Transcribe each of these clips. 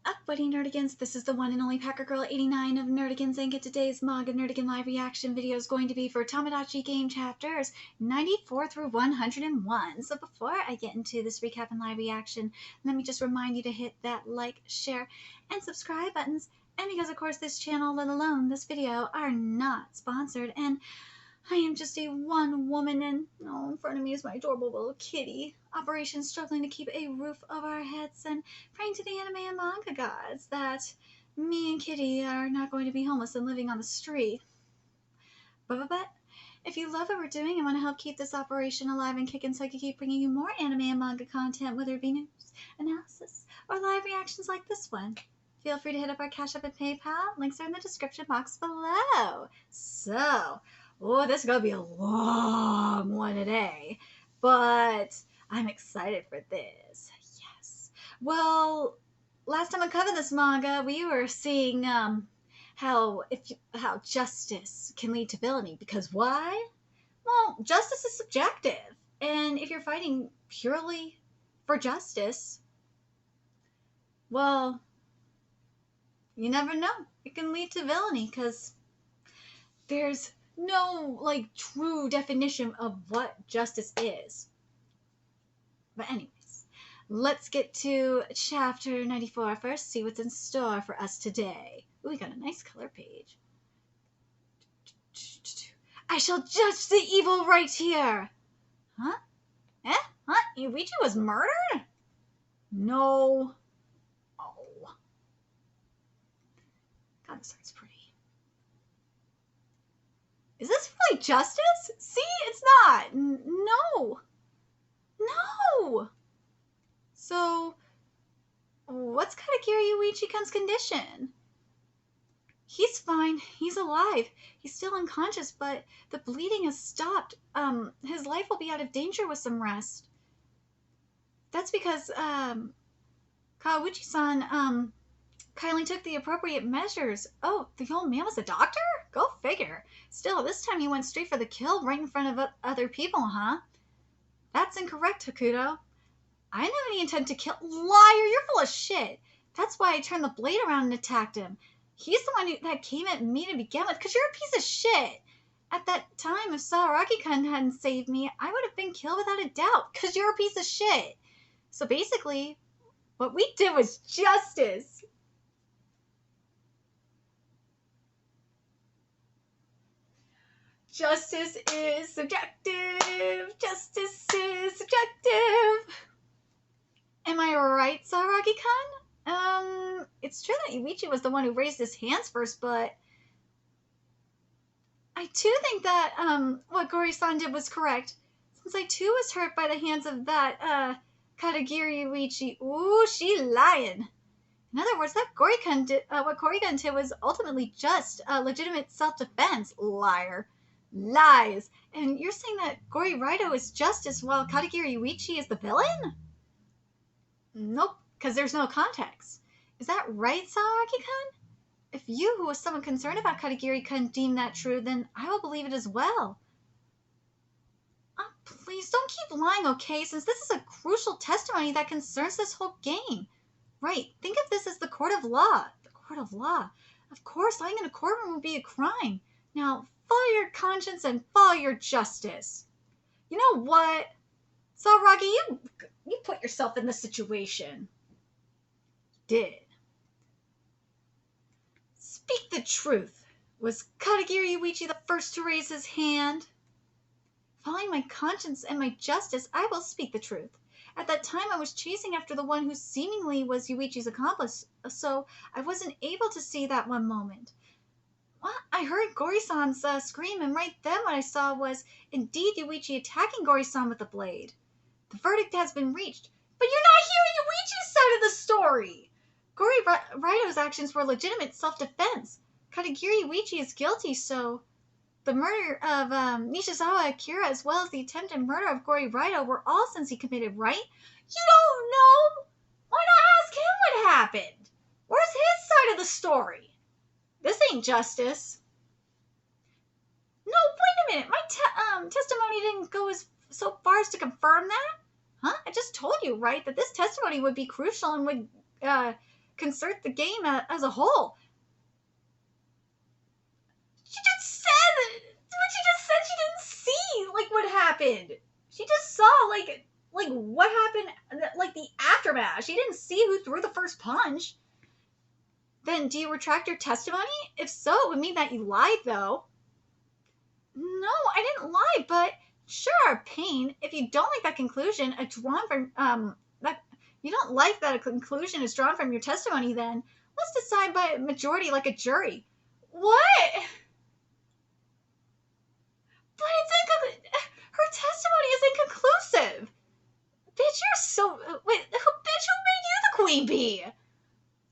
Up, buddy Nerdigans, this is the one and only Packer Girl 89 of Nerdigans, and today's Manga Nerdigan live reaction video is going to be for Tomodachi game chapters 94 through 101. So before I get into this recap and live reaction, let me just remind you to hit that like, share, and subscribe buttons. And because of course this channel, let alone this video, are not sponsored, and I am just a one woman, and in front of me is my adorable little kitty. Operation struggling to keep a roof over our heads, and praying to the anime and manga gods that me and Kitty are not going to be homeless and living on the street. But if you love what we're doing and want to help keep this operation alive and kicking so I can keep bringing you more anime and manga content, whether it be news, analysis, or live reactions like this one, feel free to hit up our Cash App and PayPal. Links are in the description box below. So, this is going to be a long one today, but I'm excited for this. Yes. Well, last time I covered this manga, we were seeing how justice can lead to villainy. Because why? Well, justice is subjective, and if you're fighting purely for justice, well, you never know. It can lead to villainy because there's no true definition of what justice is. But anyways, let's get to chapter 94 first, see what's in store for us today. Ooh, we got a nice color page. I shall judge the evil right here. Huh? Huh? YUUICHI was murdered? No. Oh. God, this art's pretty. Is this really justice? See, it's not. No. No. So, what's Katagiri YUUICHI-kun's condition? He's fine. He's alive. He's still unconscious, but the bleeding has stopped. His life will be out of danger with some rest. That's because, Kawauchi-san, kindly took the appropriate measures. Oh, the old man was a doctor? Go figure. Still, this time he went straight for the kill right in front of other people, huh? That's incorrect, Hakuto. I didn't have any intent to kill. Liar, you're full of shit. That's why I turned the blade around and attacked him. He's the one that came at me to begin with, because you're a piece of shit. At that time, if Saaragi-kun hadn't saved me, I would have been killed without a doubt, because you're a piece of shit. So basically, what we did was justice. Justice is subjective. Justice is subjective. Am I right, Saaragi-kun? It's true that YUUICHI was the one who raised his hands first, but I too think that, what Gori-san did was correct. Since I too was hurt by the hands of that, Katagiri YUUICHI. Ooh, she lying. In other words, that Gori-kun did, what Gori-kun did was ultimately just, legitimate self-defense. Liar. Lies. And you're saying that Gori Raito is justice while Katagiri YUUICHI is the villain? Nope, because there's no context. Is that right, Saaragi-kun? If you, who was someone concerned about Katagiri-kun, deem that true, then I will believe it as well. Please, don't keep lying, okay? Since this is a crucial testimony that concerns this whole game. Right, think of this as the court of law. The court of law. Of course, lying in a courtroom would be a crime. Now, follow your conscience and follow your justice. You know what? Saaragi, you put yourself in the situation. You did. Speak the truth. Was Katagiri YUUICHI the first to raise his hand? Following my conscience and my justice, I will speak the truth. At that time, I was chasing after the one who seemingly was YUUICHI's accomplice, so I wasn't able to see that one moment. Well, I heard Gori-san's scream, and right then what I saw was indeed YUUICHI attacking Gori-san with the blade. The verdict has been reached, but you're not hearing YUUICHI's side of the story. Gori Raito's actions were legitimate self-defense. Katagiri YUUICHI is guilty, so the murder of Nishizawa Akira as well as the attempted murder of Gori Raito were all since he committed, right? You don't know? Why not ask him what happened? Where's his side of the story? This ain't justice. No, wait a minute. My testimony didn't go so far as to confirm that. Huh? I just told you, right, that this testimony would be crucial and would concert the game as a whole. She just said she didn't see, like, what happened. She just saw, like what happened, like, the aftermath. She didn't see who threw the first punch. Then, do you retract your testimony? If so, it would mean that you lied, though. No, I didn't lie, but sure, Pain, if you don't like that conclusion, you don't like that a conclusion is drawn from your testimony, then let's decide by majority like a jury. What? But her testimony is inconclusive. Bitch, you're so... Wait, bitch, who made you the queen bee?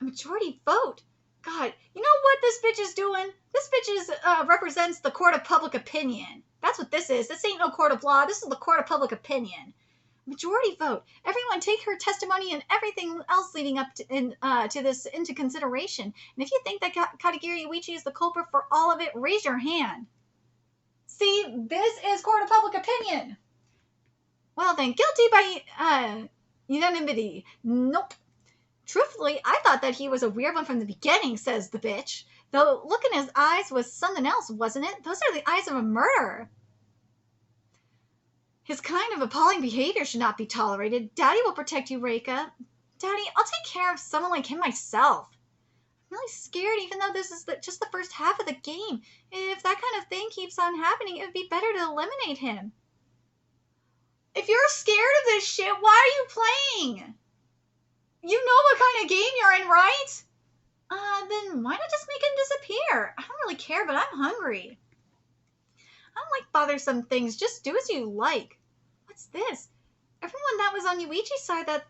A majority vote. God, you know what this bitch is doing? This bitch represents the court of public opinion. That's what this is. This ain't no court of law. This is the court of public opinion. Majority vote. Everyone take her testimony and everything else leading up to this into consideration. And if you think that Katagiri YUUICHI is the culprit for all of it, raise your hand. See, this is court of public opinion. Well then, guilty by unanimity. Nope. Truthfully, I thought that he was a weird one from the beginning, says the bitch. The look in his eyes was something else, wasn't it? Those are the eyes of a murderer. His kind of appalling behavior should not be tolerated. Daddy will protect you, Reika. Daddy, I'll take care of someone like him myself. I'm really scared, even though this is just the first half of the game. If that kind of thing keeps on happening, it would be better to eliminate him. If you're scared of this shit, why are you playing? You know what kind of game you're in, right? Then why not just make him disappear? I don't really care, but I'm hungry. I don't like bothersome things. Just do as you like. What's this? Everyone that was on YUUICHI's side that,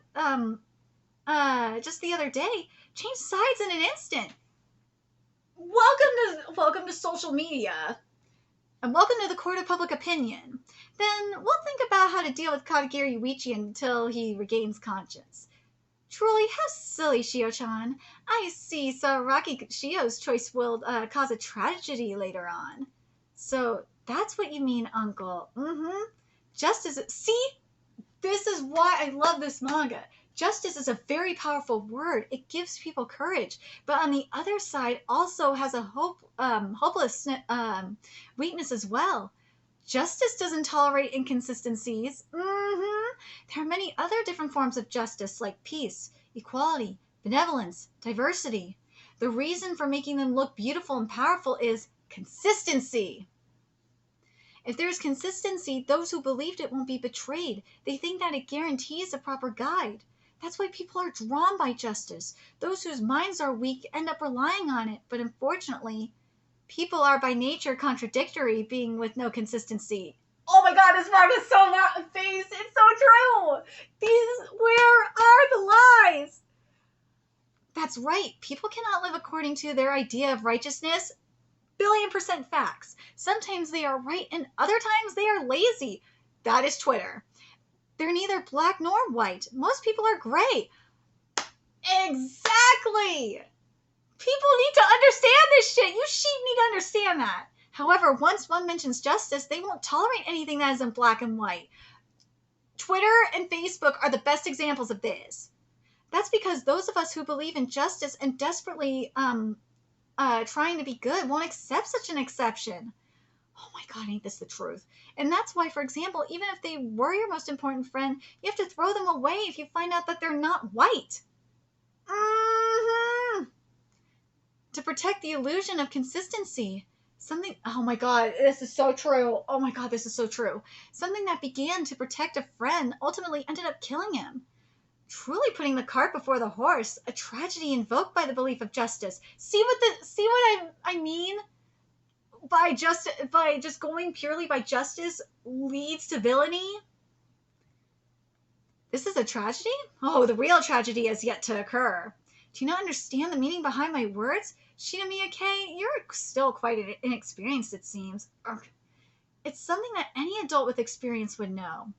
just the other day, changed sides in an instant. Welcome to social media. And welcome to the court of public opinion. Then we'll think about how to deal with Katagiri YUUICHI until he regains conscience. Truly, how silly, Shio-chan. I see, Saraki Shio's choice will cause a tragedy later on. So, that's what you mean, Uncle. Justice, see? This is why I love this manga. Justice is a very powerful word. It gives people courage. But on the other side, also has a hopeless weakness as well. Justice doesn't tolerate inconsistencies. There are many other different forms of justice, like peace, equality, benevolence, diversity. The reason for making them look beautiful and powerful is consistency. If there's consistency, those who believed it won't be betrayed. They think that it guarantees a proper guide. That's why people are drawn by justice. Those whose minds are weak end up relying on it, but unfortunately, people are by nature contradictory, being with no consistency. Oh my god, this manga is so face. It's so true. Where are the lies? That's right. People cannot live according to their idea of righteousness. 1,000,000,000% facts. Sometimes they are right and other times they are lazy. That is Twitter. They're neither black nor white. Most people are gray. Exactly. People need to understand this shit. You sheep need to understand that. However, once one mentions justice, they won't tolerate anything that isn't black and white. Twitter and Facebook are the best examples of this. That's because those of us who believe in justice and desperately trying to be good won't accept such an exception. Oh my god, ain't this the truth? And that's why, for example, even if they were your most important friend, you have to throw them away if you find out that they're not white. To protect the illusion of consistency. Oh my god, this is so true. Oh my god, this is so true. Something that began to protect a friend ultimately ended up killing him. Truly putting the cart before the horse, a tragedy invoked by the belief of justice. See what I mean? By just going purely by justice leads to villainy? This is a tragedy? Oh, the real tragedy has yet to occur. Do you not understand the meaning behind my words? Shinomiya-Kei, you're still quite inexperienced, it seems. It's something that any adult with experience would know.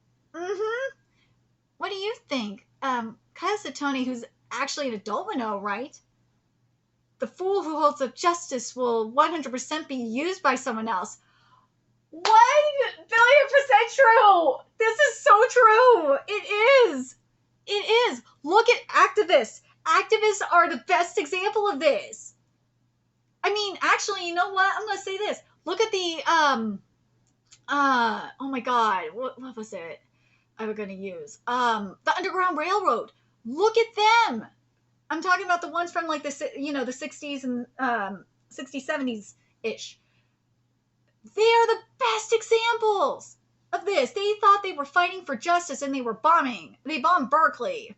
What do you think? Kaya Satoni, who's actually an adult, would know, right? The fool who holds up justice will 100% be used by someone else. 1,000,000,000% true! This is so true! It is! It is! Look at activists! Activists are the best example of this. I mean, actually, you know what? I'm gonna say this. Look at the oh my god, what was it I was gonna use? The Underground Railroad. Look at them. I'm talking about the ones from like the 60s and 60s 70s ish. They are the best examples of this. They thought they were fighting for justice and they were bombing. They bombed Berkeley.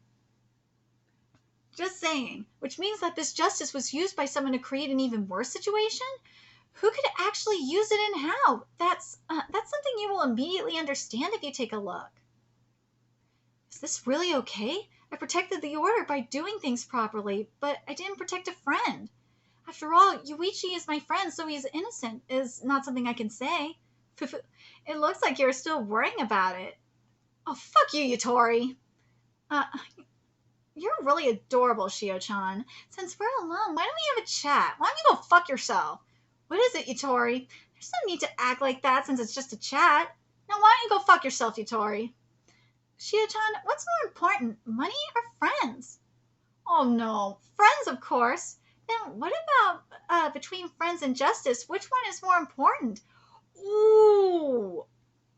Just saying. Which means that this justice was used by someone to create an even worse situation? Who could actually use it and how? That's something you will immediately understand if you take a look. Is this really okay? I protected the order by doing things properly, but I didn't protect a friend. After all, YUUICHI is my friend, so he's innocent, is not something I can say. It looks like you're still worrying about it. Oh, fuck you, Yutori. You're really adorable, Shio-chan. Since we're alone, why don't we have a chat? Why don't you go fuck yourself? What is it, Yutori? There's no need to act like that since it's just a chat. Now why don't you go fuck yourself, Yutori? Shio-chan, what's more important, money or friends? Oh no, friends of course. Then what about between friends and justice? Which one is more important? Ooh,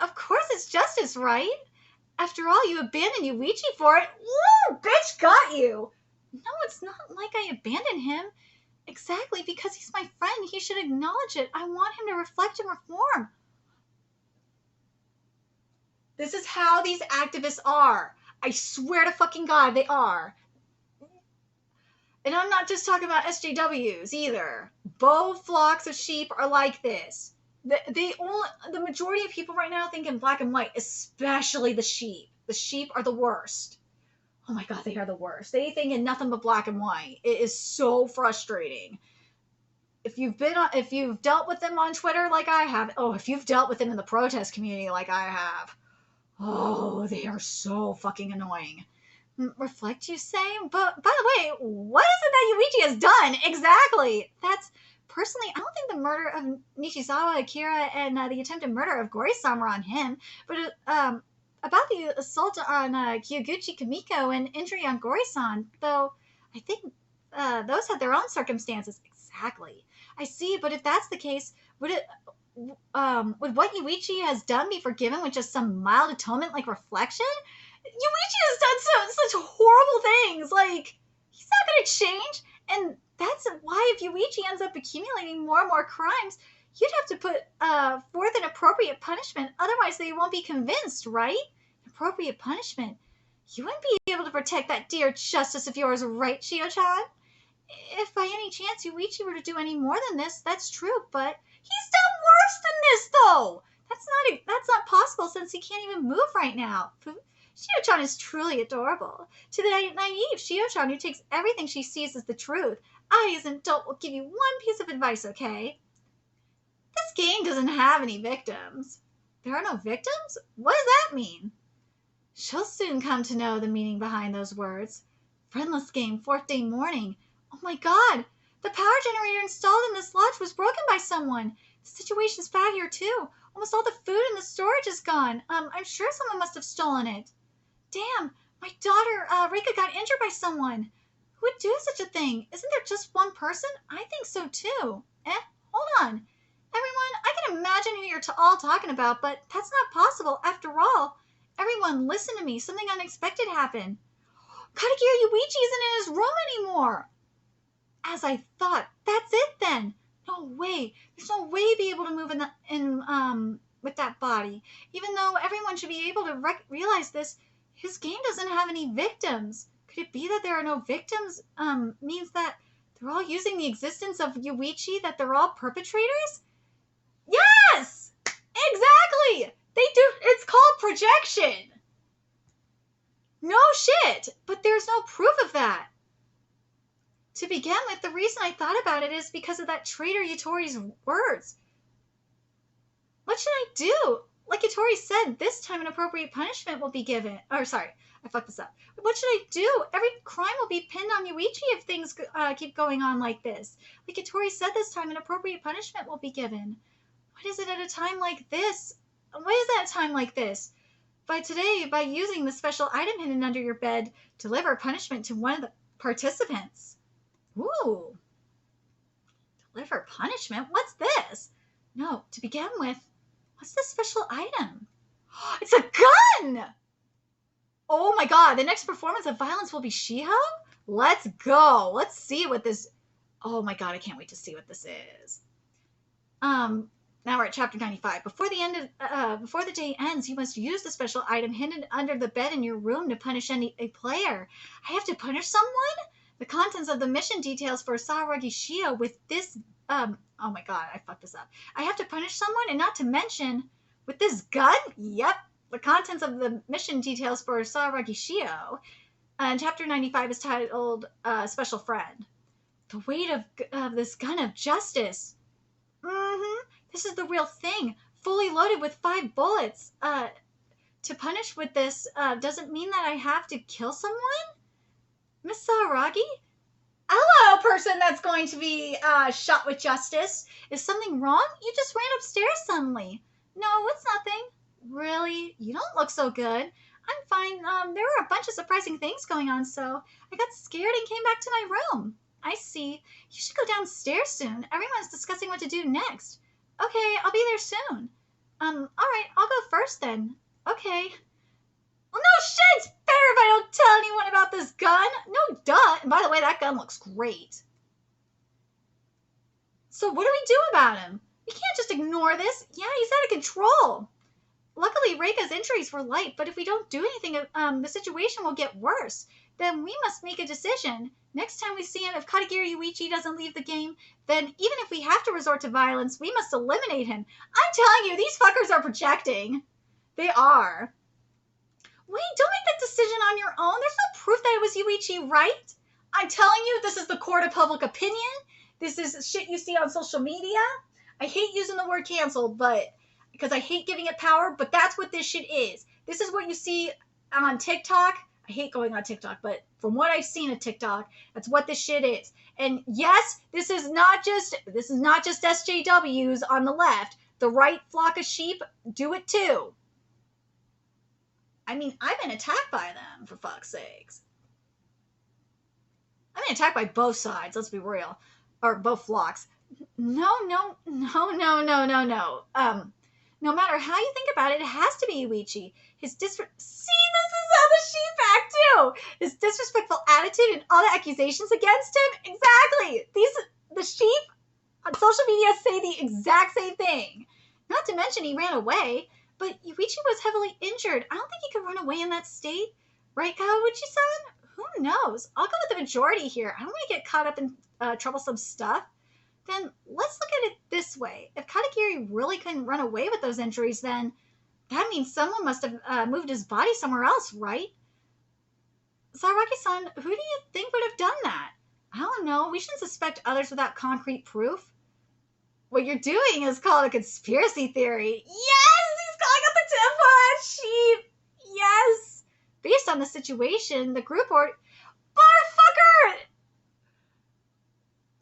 of course it's justice, right? After all, you abandoned YUUICHI for it. Ooh, bitch got you. No, it's not like I abandoned him. Exactly, because he's my friend. He should acknowledge it. I want him to reflect and reform. This is how these activists are. I swear to fucking God, they are. And I'm not just talking about SJWs either. Both flocks of sheep are like this. The majority of people right now think in black and white, especially the sheep. The sheep are the worst. Oh my God, they are the worst. They think in nothing but black and white. It is so frustrating. If you've dealt with them on Twitter like I have, if you've dealt with them in the protest community like I have, they are so fucking annoying. Reflect, you say? But by the way, what is it that YUUICHI has done? Exactly. Personally, I don't think the murder of Nishizawa Akira and the attempted murder of Gori-san were on him, but about the assault on Kyoguchi Kamiko and injury on Gori-san, though I think those had their own circumstances. Exactly. I see, but if that's the case, would what YUUICHI has done be forgiven with just some mild atonement like reflection? YUUICHI has done such horrible things. Like, he's not going to change, and that's why if YUUICHI ends up accumulating more and more crimes, you'd have to put forth an appropriate punishment. Otherwise, they won't be convinced, right? Appropriate punishment. You wouldn't be able to protect that dear justice of yours, right, Shio-chan? If by any chance YUUICHI were to do any more than this, that's true, but he's done worse than this, though! That's not possible since he can't even move right now. Shio-chan is truly adorable. To the naive Shio-chan who takes everything she sees as the truth, I, as an adult, will give you one piece of advice, okay? This game doesn't have any victims. There are no victims? What does that mean? She'll soon come to know the meaning behind those words. Friendless game, 4th day morning. Oh my God! The power generator installed in this lodge was broken by someone. The situation's bad here too. Almost all the food in the storage is gone. I'm sure someone must have stolen it. Damn, my daughter, Rika, got injured by someone. Who would do such a thing? Isn't there just one person? I think so too. Hold on. Everyone, I can imagine who you're all talking about, but that's not possible. After all, everyone, listen to me. Something unexpected happened. Katagira YUUICHI isn't in his room anymore. As I thought. That's it then. No way. There's no way he'd be able to move with that body. Even though everyone should be able to realize this, his game doesn't have any victims. Could it be that there are no victims? Means that they're all using the existence of YUUICHI, that they're all perpetrators? Yes! Exactly! They do. It's called projection. No shit. But there's no proof of that. To begin with, the reason I thought about it is because of that traitor Yutori's words. What should I do? Like Yutori said, this time an appropriate punishment will be given. Or, sorry, I fucked this up. What should I do? Every crime will be pinned on YUUICHI if things keep going on like this. Like Yutori said, this time an appropriate punishment will be given. What is it at a time like this? What is it at a time like this? By using the special item hidden under your bed, deliver punishment to one of the participants. Ooh. Deliver punishment? What's this? No, to begin with, what's this special item? It's a gun! Oh my god, the next performance of violence will be Shiho? Let's go. Let's see what this... Oh my god, I can't wait to see what this is. Now we're at chapter 95. Before the day ends, you must use the special item hidden under the bed in your room to punish a player. I have to punish someone? The contents of the mission details for Saragi Shio with this... oh my god, I fucked this up. I have to punish someone, and not to mention, with this gun? Yep. The contents of the mission details for Saragi Shio. And chapter 95 is titled Special Friend. The weight of this gun of justice. This is the real thing. Fully loaded with 5 bullets. To punish with this doesn't mean that I have to kill someone? Miss Saragi? Hello, person that's going to be shot with justice. Is something wrong? You just ran upstairs suddenly. No, it's nothing. Really? You don't look so good. I'm fine. There were a bunch of surprising things going on, so I got scared and came back to my room. I see. You should go downstairs soon. Everyone's discussing what to do next. Okay, I'll be there soon. Alright, I'll go first then. Okay. Well, no shit! It's better if I don't tell anyone about this gun. No, duh. And by the way, that gun looks great. So what do we do about him? We can't just ignore this. Yeah, he's out of control. Luckily, Reika's injuries were light, but if we don't do anything, the situation will get worse. Then we must make a decision. Next time we see him, if Katagiri YUUICHI doesn't leave the game, then even if we have to resort to violence, we must eliminate him. I'm telling you, these fuckers are projecting. They are. Wait, don't make that decision on your own. There's no proof that it was YUUICHI, right? I'm telling you, this is the court of public opinion. This is shit you see on social media. I hate using the word canceled, but because I hate giving it power, but that's what this shit is. This is what you see on TikTok. I hate going on TikTok, but from what I've seen of TikTok, that's what this shit is. And yes, this is not just SJWs on the left. The right flock of sheep do it too. I mean, I've been attacked by them, for fuck's sakes. I've been attacked by both sides, let's be real. Or both flocks. No. No matter how you think about it, it has to be YUUICHI. See, this is how the sheep act too. His disrespectful attitude and all the accusations against him. Exactly. The sheep on social media say the exact same thing. Not to mention he ran away, but YUUICHI was heavily injured. I don't think he could run away in that state. Right, Kawauchi-san? Who knows? I'll go with the majority here. I don't want to get caught up in troublesome stuff. Then let's look at it this way. If Katagiri really couldn't run away with those injuries, then that means someone must have moved his body somewhere else, right? Saraki-san, who do you think would have done that? I don't know. We shouldn't suspect others without concrete proof. What you're doing is called a conspiracy theory. Yes! He's calling out the tinfoil sheep! Yes! Based on the situation, the group Barfucker!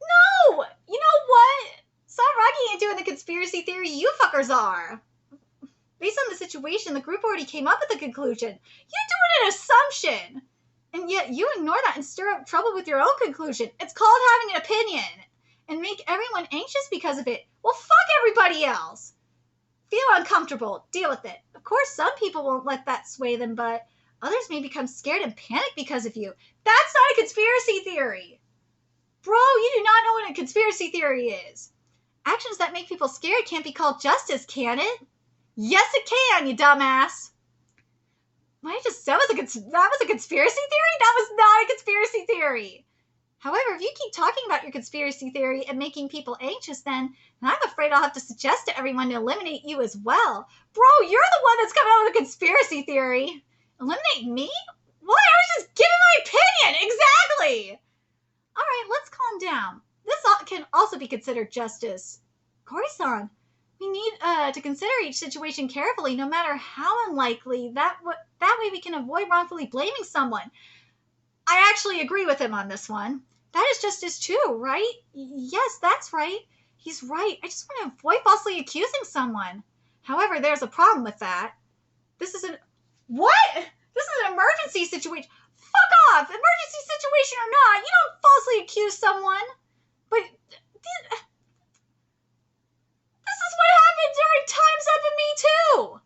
No! You know what? Saragi ain't doing the conspiracy theory, you fuckers are. Based on the situation, the group already came up with a conclusion. You're doing an assumption. And yet you ignore that and stir up trouble with your own conclusion. It's called having an opinion. And make everyone anxious because of it. Well, fuck everybody else. Feel uncomfortable. Deal with it. Of course, some people won't let that sway them, but others may become scared and panic because of you. That's not a conspiracy theory. Bro, you do not know what a conspiracy theory is. Actions that make people scared can't be called justice, can it? Yes, it can, you dumbass. What I just said was a conspiracy theory? That was not a conspiracy theory. However, if you keep talking about your conspiracy theory and making people anxious, then I'm afraid I'll have to suggest to everyone to eliminate you as well. Bro, you're the one that's coming up with a conspiracy theory. Eliminate me? What? I was just giving my opinion. Exactly. All right, let's calm down. This can also be considered justice. Kori-san, we need to consider each situation carefully, no matter how unlikely. That way we can avoid wrongfully blaming someone. I actually agree with him on this one. That is justice too, right? Yes, that's right. He's right. I just want to avoid falsely accusing someone. However, there's a problem with that. What? This is an emergency situation. fuck off! Emergency situation or not, you don't falsely accuse someone. But this is what happened during Time's Up and Me Too.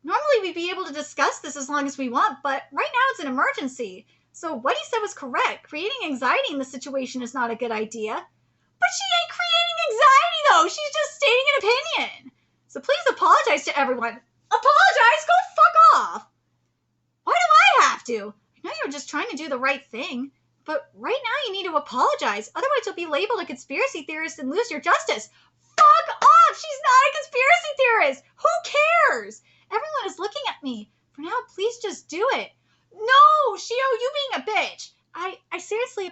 Normally we'd be able to discuss this as long as we want, but right now it's an emergency. So what he said was correct. Creating anxiety in the situation is not a good idea. But she ain't creating anxiety, though. She's just stating an opinion. So please apologize to everyone. Apologize? Go fuck off. Why do I have to? I know you're just trying to do the right thing. But right now you need to apologize. Otherwise you'll be labeled a conspiracy theorist and lose your justice. Fuck off. She's not a conspiracy theorist. Who cares? Everyone is looking at me. For now, please just do it. No, Shio, you being a bitch. I sincerely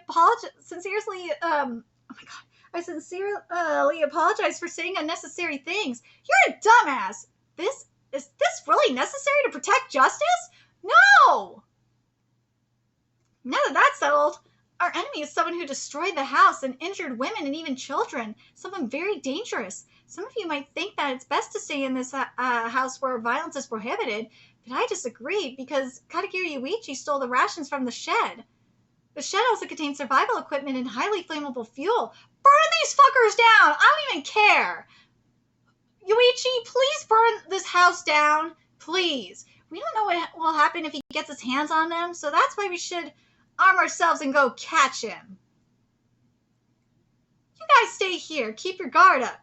apologize for saying unnecessary things. You're a dumbass. Is this really necessary to protect justice? No! Now that that's settled, our enemy is someone who destroyed the house and injured women and even children. Someone very dangerous. Some of you might think that it's best to stay in this house where violence is prohibited, but I disagree because Katakiri YUUICHI stole the rations from the shed. The shed also contains survival equipment and highly flammable fuel. Burn these fuckers down! I don't even care! YUUICHI, please burn this house down. Please. We don't know what will happen if he gets his hands on them, so that's why we should arm ourselves and go catch him. You guys stay here. Keep your guard up.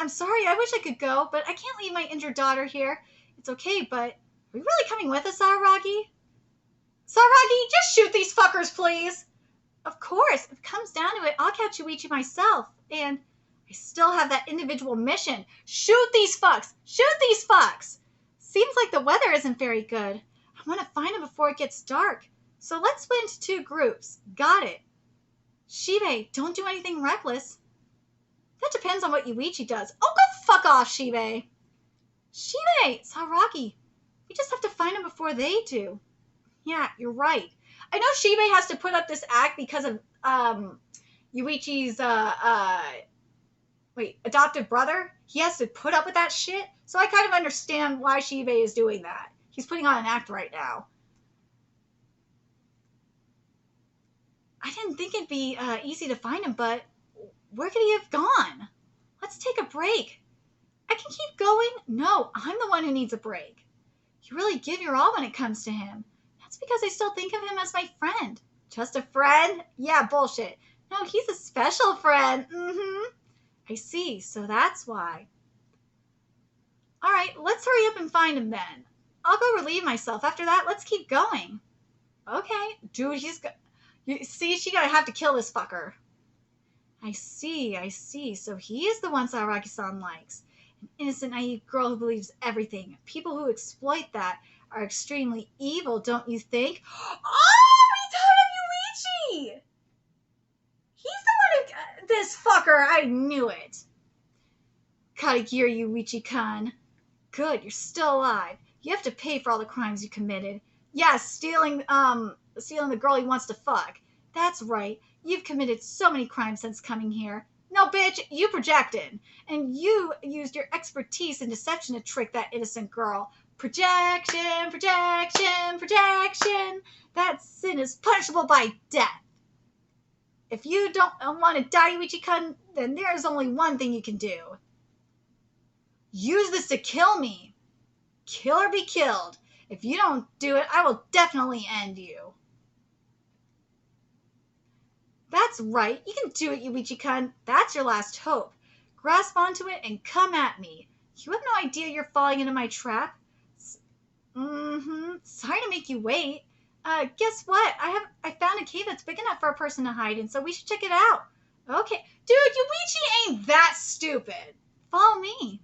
I'm sorry, I wish I could go, but I can't leave my injured daughter here. It's okay, but are we really coming with us, Saragi? Saragi, just shoot these fuckers, please! Of course, if it comes down to it, I'll catch YUUICHI myself, and I still have that individual mission. Shoot these fucks! Shoot these fucks! Seems like the weather isn't very good. I want to find him before it gets dark. So let's split into 2 groups. Got it. Shibe, don't do anything reckless. That depends on what YUUICHI does. Oh, go fuck off, Shibe. Shibe, Saragi, we just have to find him before they do. Yeah, you're right. I know Shibe has to put up this act because of YUUICHI's adoptive brother. He has to put up with that shit. So I kind of understand why Shibe is doing that. He's putting on an act right now. I didn't think it'd be easy to find him, but where could he have gone? Let's take a break. I can keep going. No, I'm the one who needs a break. You really give your all when it comes to him. That's because I still think of him as my friend. Just a friend? Yeah, bullshit. No, he's a special friend. I see, so that's why. All right, let's hurry up and find him then. I'll go relieve myself. After that, let's keep going. Okay, dude, you see, she's gonna have to kill this fucker. I see. So he is the one Saragi-san likes. An innocent, naive girl who believes everything. People who exploit that are extremely evil, don't you think? Oh, we thought of YUUICHI! He's the one who... This fucker, I knew it. Katakiri YUUICHI-kun. Good, you're still alive. You have to pay for all the crimes you committed. Yes, stealing the girl he wants to fuck. That's right. You've committed so many crimes since coming here. No, bitch, you projected. And you used your expertise in deception to trick that innocent girl. Projection. That sin is punishable by death. If you don't want to die, YUUICHI-kun, then there's only one thing you can do. Use this to kill me. Kill or be killed. If you don't do it, I will definitely end you. That's right. You can do it, YUUICHI-kun. That's your last hope. Grasp onto it and come at me. You have no idea you're falling into my trap. Sorry to make you wait. Guess what? I found a cave that's big enough for a person to hide in, so we should check it out. Okay. Dude, YUUICHI ain't that stupid. Follow me.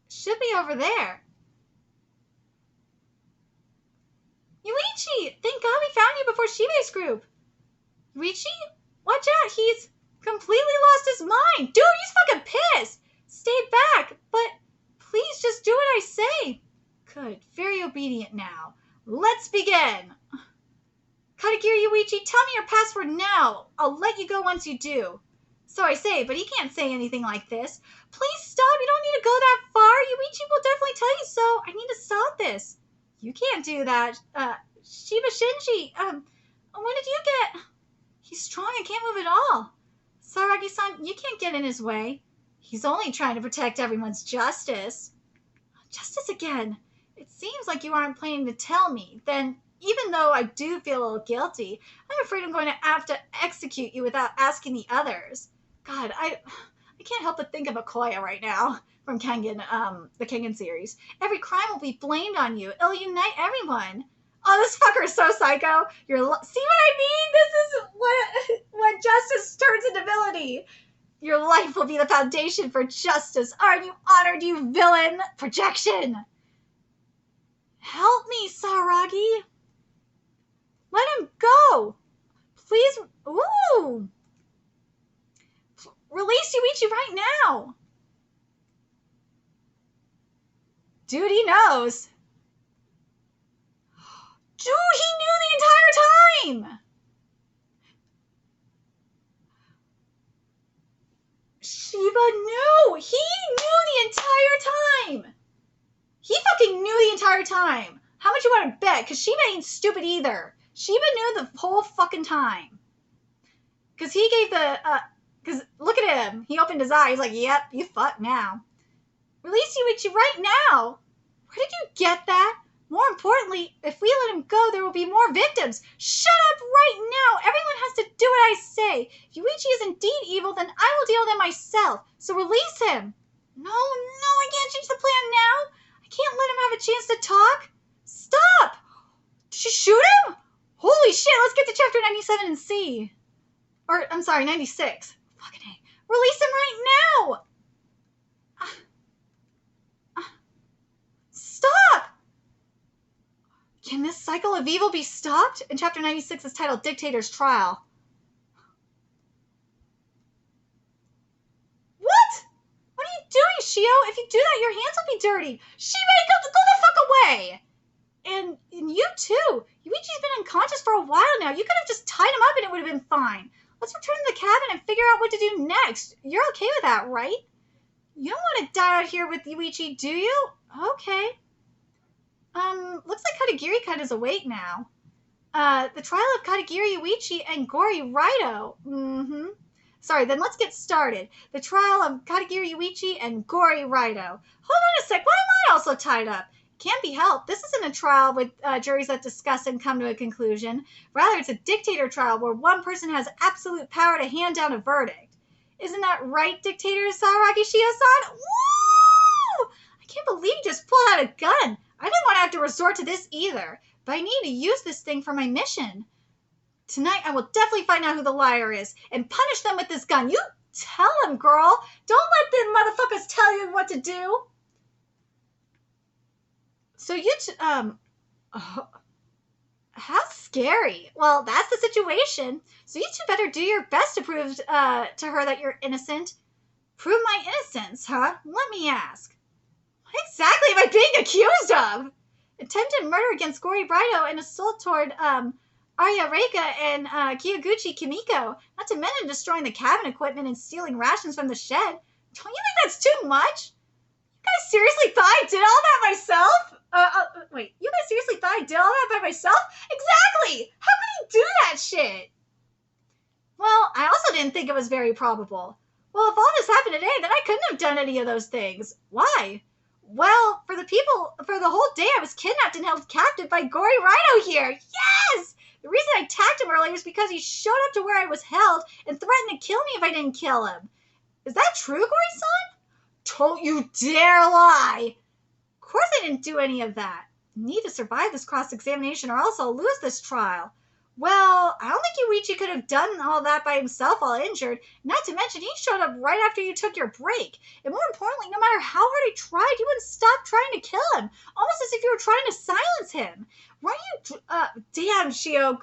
Should be over there. YUUICHI! Thank God we found you before Shibe's group. YUUICHI? Watch out, he's completely lost his mind. Dude, he's fucking pissed. Stay back, but please just do what I say. Good, very obedient now. Let's begin. Katakiri YUUICHI, tell me your password now. I'll let you go once you do. So I say, but he can't say anything like this. Please stop, you don't need to go that far. YUUICHI will definitely tell you so. I need to stop this. You can't do that, Shiba Shinji, when did you get... He's strong and can't move at all. Saragi-san, you can't get in his way. He's only trying to protect everyone's justice. Justice again. It seems like you aren't planning to tell me. Then, even though I do feel a little guilty, I'm afraid I'm going to have to execute you without asking the others. God, I can't help but think of Okoya right now from Kengan, the Kengan series. Every crime will be blamed on you. It'll unite everyone. Oh, this fucker is so psycho. See what I mean? This is what justice turns into villainy. Your life will be the foundation for justice. Aren't you honored, you villain? Projection. Help me, Saragi. Let him go. Please. Ooh. Release YUUICHI right now. Dude, he knows. Dude, he knew the entire time! Shiba knew! He knew the entire time! He fucking knew the entire time! How much you want to bet? Because Shiba ain't stupid either. Shiba knew the whole fucking time. Because he gave the, because look at him. He opened his eyes. He's like, yep, you fucked now. Release YUUICHI right now! Where did you get that? More importantly, if we let him go, there will be more victims. Shut up right now. Everyone has to do what I say. If YUUICHI is indeed evil, then I will deal with him myself. So release him. No, I can't change the plan now. I can't let him have a chance to talk. Stop. Did you shoot him? Holy shit, let's get to chapter 97 and see. Or, I'm sorry, 96. Fucking A. Release him right now. Stop. Can this cycle of evil be stopped? And chapter 96 is titled Dictator's Trial. What? What are you doing, Shio? If you do that, your hands will be dirty. Shiba, go the fuck away! And you too. YUUICHI's been unconscious for a while now. You could have just tied him up and it would have been fine. Let's return to the cabin and figure out what to do next. You're okay with that, right? You don't want to die out here with YUUICHI, do you? Okay. Looks like Katagiri-kun is awake now. The trial of Katagiri YUUICHI and Gori Raito. Sorry, then let's get started. The trial of Katagiri YUUICHI and Gori Raito. Hold on a sec, why am I also tied up? Can't be helped. This isn't a trial with juries that discuss and come to a conclusion. Rather, it's a dictator trial where one person has absolute power to hand down a verdict. Isn't that right, Dictator Saragi Shio-san? Woo! I can't believe you just pulled out a gun. I didn't want to have to resort to this either, but I need to use this thing for my mission. Tonight, I will definitely find out who the liar is and punish them with this gun. You tell him, girl. Don't let the motherfuckers tell you what to do. So how scary. Well, that's the situation. So you two better do your best to prove to her that you're innocent. Prove my innocence, huh? Let me ask. What exactly am I being accused of? Attempted murder against Gori Raito and assault toward Arya Reika and Kiyoguchi Kimiko. Not to mention destroying the cabin equipment and stealing rations from the shed. Don't you think that's too much? You guys seriously thought I did all that myself? Wait, you guys seriously thought I did all that by myself? Exactly! How could you do that shit? Well, I also didn't think it was very probable. Well, if all this happened today, then I couldn't have done any of those things. Why? Well, for the whole day I was kidnapped and held captive by Gori Raito here. Yes! The reason I attacked him earlier is because he showed up to where I was held and threatened to kill me if I didn't kill him. Is that true, Gori-san? Don't you dare lie! Of course I didn't do any of that. I need to survive this cross-examination or else I'll lose this trial. Well, I don't think YUUICHI could have done all that by himself while injured. Not to mention, he showed up right after you took your break. And more importantly, no matter how hard he tried, you wouldn't stop trying to kill him. Almost as if you were trying to silence him. Weren't you... damn, Shio.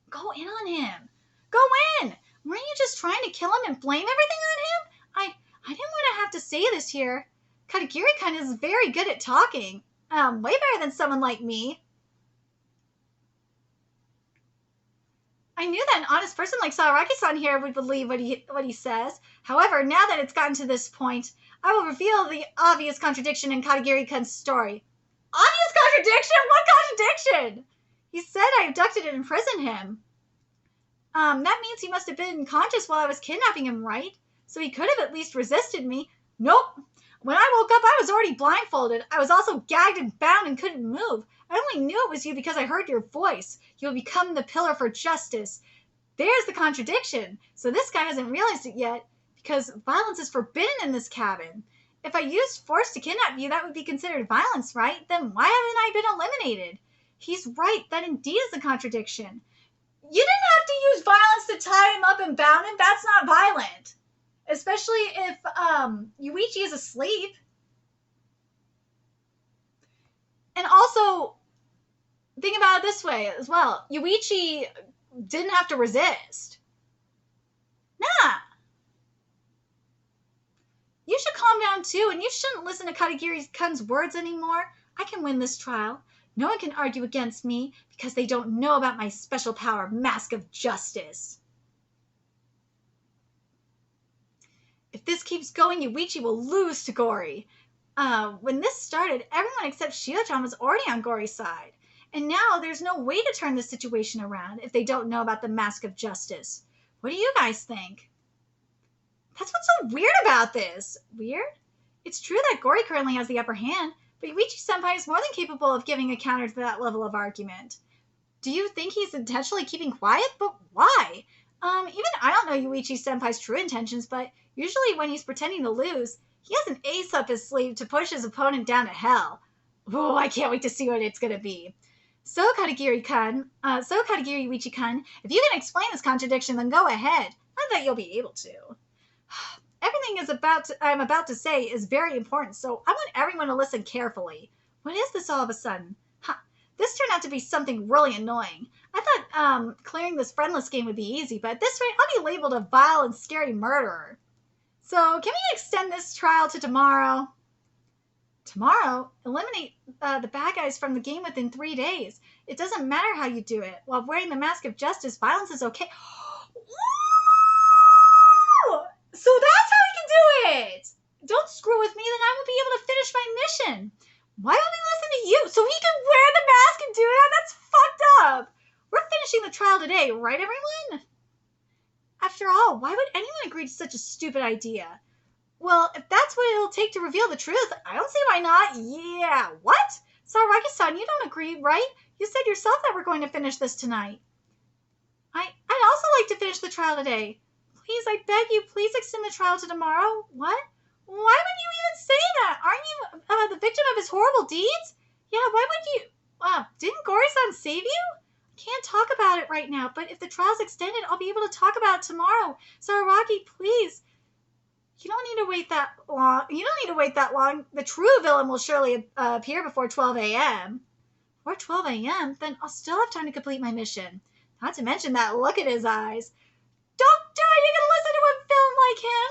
Go in on him. Go in. Weren't you just trying to kill him and blame everything on him? I didn't want to have to say this here. Katagiri-kun is very good at talking. Way better than someone like me. I knew that an honest person like Saraki-san here would believe what he says. However, now that it's gotten to this point, I will reveal the obvious contradiction in Katagiri-kun's story. Obvious contradiction? What contradiction? He said I abducted and imprisoned him. That means he must have been conscious while I was kidnapping him, right? So he could have at least resisted me. Nope. When I woke up, I was already blindfolded. I was also gagged and bound and couldn't move. I only knew it was you because I heard your voice. You'll become the pillar for justice. There's the contradiction. So this guy hasn't realized it yet, because violence is forbidden in this cabin. If I used force to kidnap you, that would be considered violence, right? Then why haven't I been eliminated? He's right. That indeed is a contradiction. You didn't have to use violence to tie him up and bound him. That's not violent. Especially if YUUICHI is asleep. And also, think about it this way as well. YUUICHI didn't have to resist. Nah. You should calm down too, and you shouldn't listen to Katagiri-kun's words anymore. I can win this trial. No one can argue against me because they don't know about my special power, Mask of Justice. If this keeps going, YUUICHI will lose to Gori. When this started, everyone except Shio-chan was already on Gori's side. And now there's no way to turn this situation around if they don't know about the Mask of Justice. What do you guys think? That's what's so weird about this. Weird? It's true that Gori currently has the upper hand, but YUUICHI-senpai is more than capable of giving a counter to that level of argument. Do you think he's intentionally keeping quiet? But why? Even I don't know YUUICHI-senpai's true intentions, but usually when he's pretending to lose, he has an ace up his sleeve to push his opponent down to hell. Oh, I can't wait to see what it's going to be. So Katagiri-kun, YUUICHI-kun, if you can explain this contradiction, then go ahead. Not that you'll be able to. Everything I'm about to say is very important, so I want everyone to listen carefully. What is this all of a sudden? This turned out to be something really annoying. I thought clearing this friendless game would be easy, but at this rate, I'll be labeled a vile and scary murderer. So, can we extend this trial to tomorrow? Tomorrow? Eliminate the bad guys from the game within 3 days. It doesn't matter how you do it. While wearing the Mask of Justice, violence is okay. So that's how we can do it! Don't screw with me, then I won't be able to finish my mission. Why would we listen to you? So he can wear the mask and do that? That's fucked up! We're finishing the trial today, right everyone? After all, why would anyone agree to such a stupid idea? Well, if that's what it'll take to reveal the truth, I don't see why not. Yeah, what? Saraki-san, you don't agree, right? You said yourself that we're going to finish this tonight. I'd also like to finish the trial today. Please, I beg you, please extend the trial to tomorrow. What? Why would you even say that? Aren't you the victim of his horrible deeds? Yeah, why would you? Didn't Gori-san save you? I can't talk about it right now, but if the trial's extended, I'll be able to talk about it tomorrow. Saraki, please. You don't need to wait that long. The true villain will surely appear before 12 a.m. Before 12 a.m.? Then I'll still have time to complete my mission. Not to mention that look in his eyes. Don't do it! You're gonna listen to a film like him!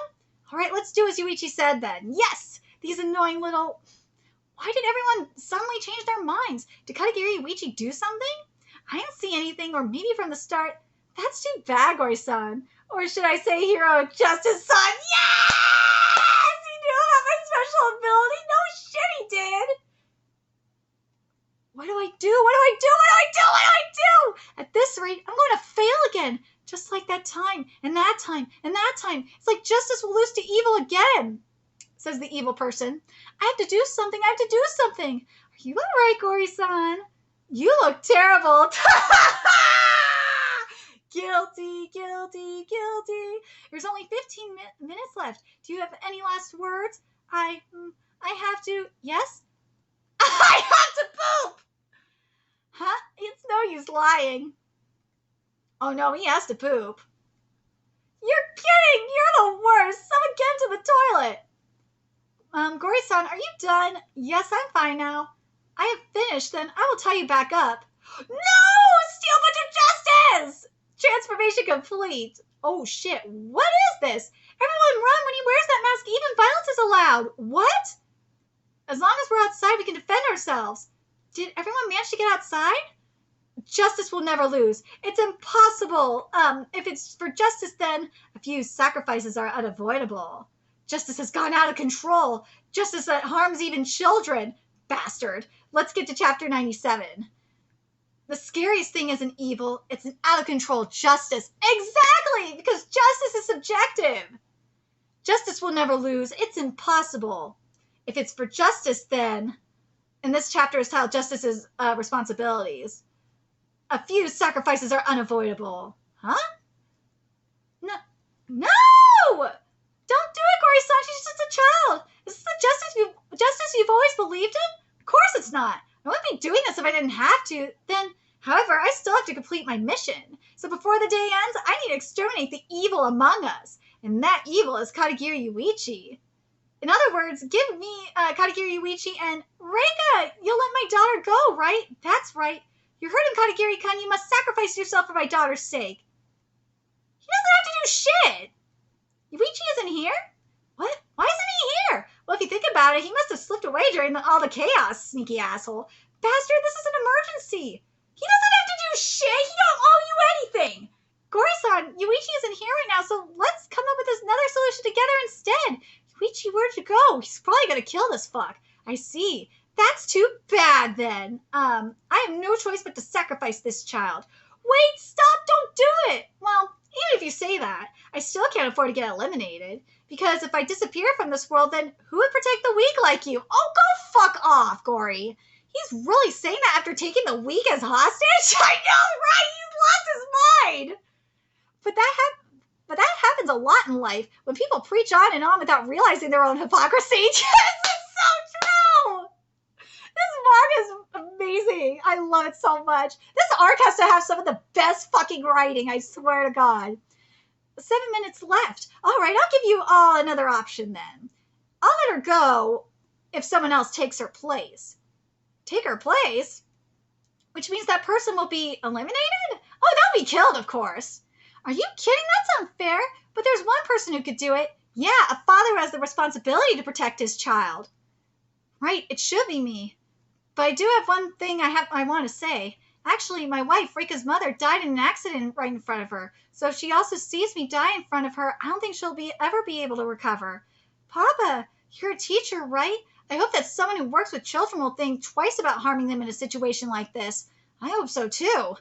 Alright, let's do as YUUICHI said then. Yes! These annoying little... Why did everyone suddenly change their minds? Did Katagiri YUUICHI do something? I didn't see anything, or maybe from the start. That's too bad, Gori-san. Or should I say Hero Justice-san? Yes! He knew about my special ability? No shit he did! What do I do? At this rate, I'm going to fail again. Just like that time, and that time, and that time. It's like justice will lose to evil again, says the evil person. I have to do something. Are you all right, Gori-san? You look terrible. Guilty. There's only 15 minutes left. Do you have any last words? I have to... Yes? I have to poop! Huh? It's no use lying. Oh no, he has to poop. You're kidding! You're the worst! Someone get to the toilet! Gori-san, are you done? Yes, I'm fine now. I have finished, then I will tie you back up. No! Steel Bunch of Justice! Transformation complete. Oh shit, what is this? Everyone run when he wears that mask, even violence is allowed. What? As long as we're outside, we can defend ourselves. Did everyone manage to get outside? Justice will never lose. It's impossible. If it's for justice, then a few sacrifices are unavoidable. Justice has gone out of control. Justice that harms even children. Bastard. let's get to chapter 97. The scariest thing isn't evil, it's an out-of-control justice. Exactly! Because justice is subjective. Justice will never lose. It's impossible. If it's for justice, then... And this chapter is titled Justice's Responsibilities. A few sacrifices are unavoidable. Huh? No! Don't do it, Gori-san. She's just a child. Is this the justice you've always believed in? Of course it's not. I wouldn't be doing this if I didn't have to. Then, however, I still have to complete my mission. So before the day ends, I need to exterminate the evil among us. And that evil is Katagiri YUUICHI. In other words, give me Katagiri YUUICHI and Reika, you'll let my daughter go, right? That's right. You heard him, Katagiri-kun. You must sacrifice yourself for my daughter's sake. He doesn't have to do shit. YUUICHI isn't here? What? Why isn't he here? Well, if you think about it, he must have slipped away during all the chaos, sneaky asshole. Bastard, this is an emergency. He doesn't have to do shit. He don't owe you anything. Gori-san, YUUICHI isn't here right now, so let's come up with another solution together instead. YUUICHI, where'd you go? He's probably gonna kill this fuck. I see. That's too bad, then. I have no choice but to sacrifice this child. Wait, stop, don't do it. Well, even if you say that, I still can't afford to get eliminated. Because if I disappear from this world, then who would protect the weak like you? Oh, go fuck off, Gori. He's really saying that after taking the weak as hostage? I know, right? He's lost his mind. But that happens a lot in life when people preach on and on without realizing their own hypocrisy. Yes, it's so true. This manga is amazing. I love it so much. This arc has to have some of the best fucking writing, I swear to God. 7 minutes left. All right, I'll give you all another option then. I'll let her go if someone else takes her place. Take her place? Which means that person will be eliminated? Oh, they'll be killed, of course. Are you kidding? That's unfair. But there's one person who could do it. Yeah, a father who has the responsibility to protect his child. Right, it should be me. But I do have one thing I want to say. Actually, my wife, Rika's mother, died in an accident right in front of her. So if she also sees me die in front of her, I don't think she'll ever be able to recover. Papa, you're a teacher, right? I hope that someone who works with children will think twice about harming them in a situation like this. I hope so, too.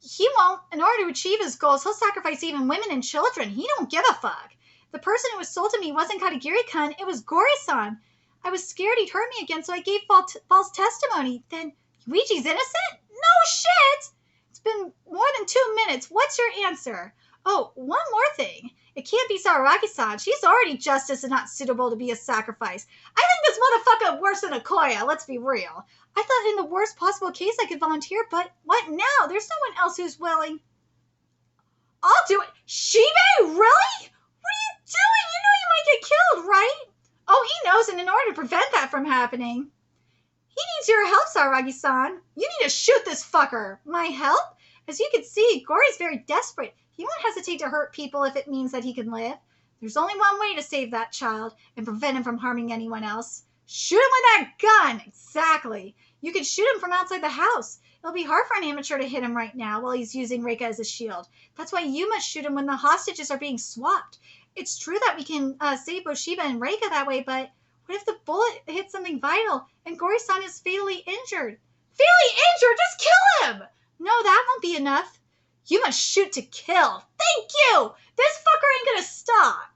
He won't. In order to achieve his goals, he'll sacrifice even women and children. He don't give a fuck. The person who assaulted me wasn't Katagiri-kun. It was Gori-san. I was scared he'd hurt me again, so I gave false testimony. Then YUUICHI's innocent? No shit! It's been more than 2 minutes. What's your answer? Oh, one more thing. It can't be Sararagi-san. She's already justice and not suitable to be a sacrifice. I think this motherfucker worse than Akoya, let's be real. I thought in the worst possible case I could volunteer, but what now? There's no one else who's willing. I'll do it. Shibe? Really? What are you doing? You know you might get killed, right? Oh, he knows, and in order to prevent that from happening... He needs your help, Sararagi-san. You need to shoot this fucker. My help? As you can see, Gori's very desperate. He won't hesitate to hurt people if it means that he can live. There's only one way to save that child and prevent him from harming anyone else. Shoot him with that gun! Exactly. You can shoot him from outside the house. It'll be hard for an amateur to hit him right now while he's using Reika as a shield. That's why you must shoot him when the hostages are being swapped. It's true that we can save Boshiba and Reika that way, but what if the bullet hits something vital and Gori-san is fatally injured? Fatally injured? Just kill him! No, that won't be enough. You must shoot to kill. Thank you! This fucker ain't gonna stop.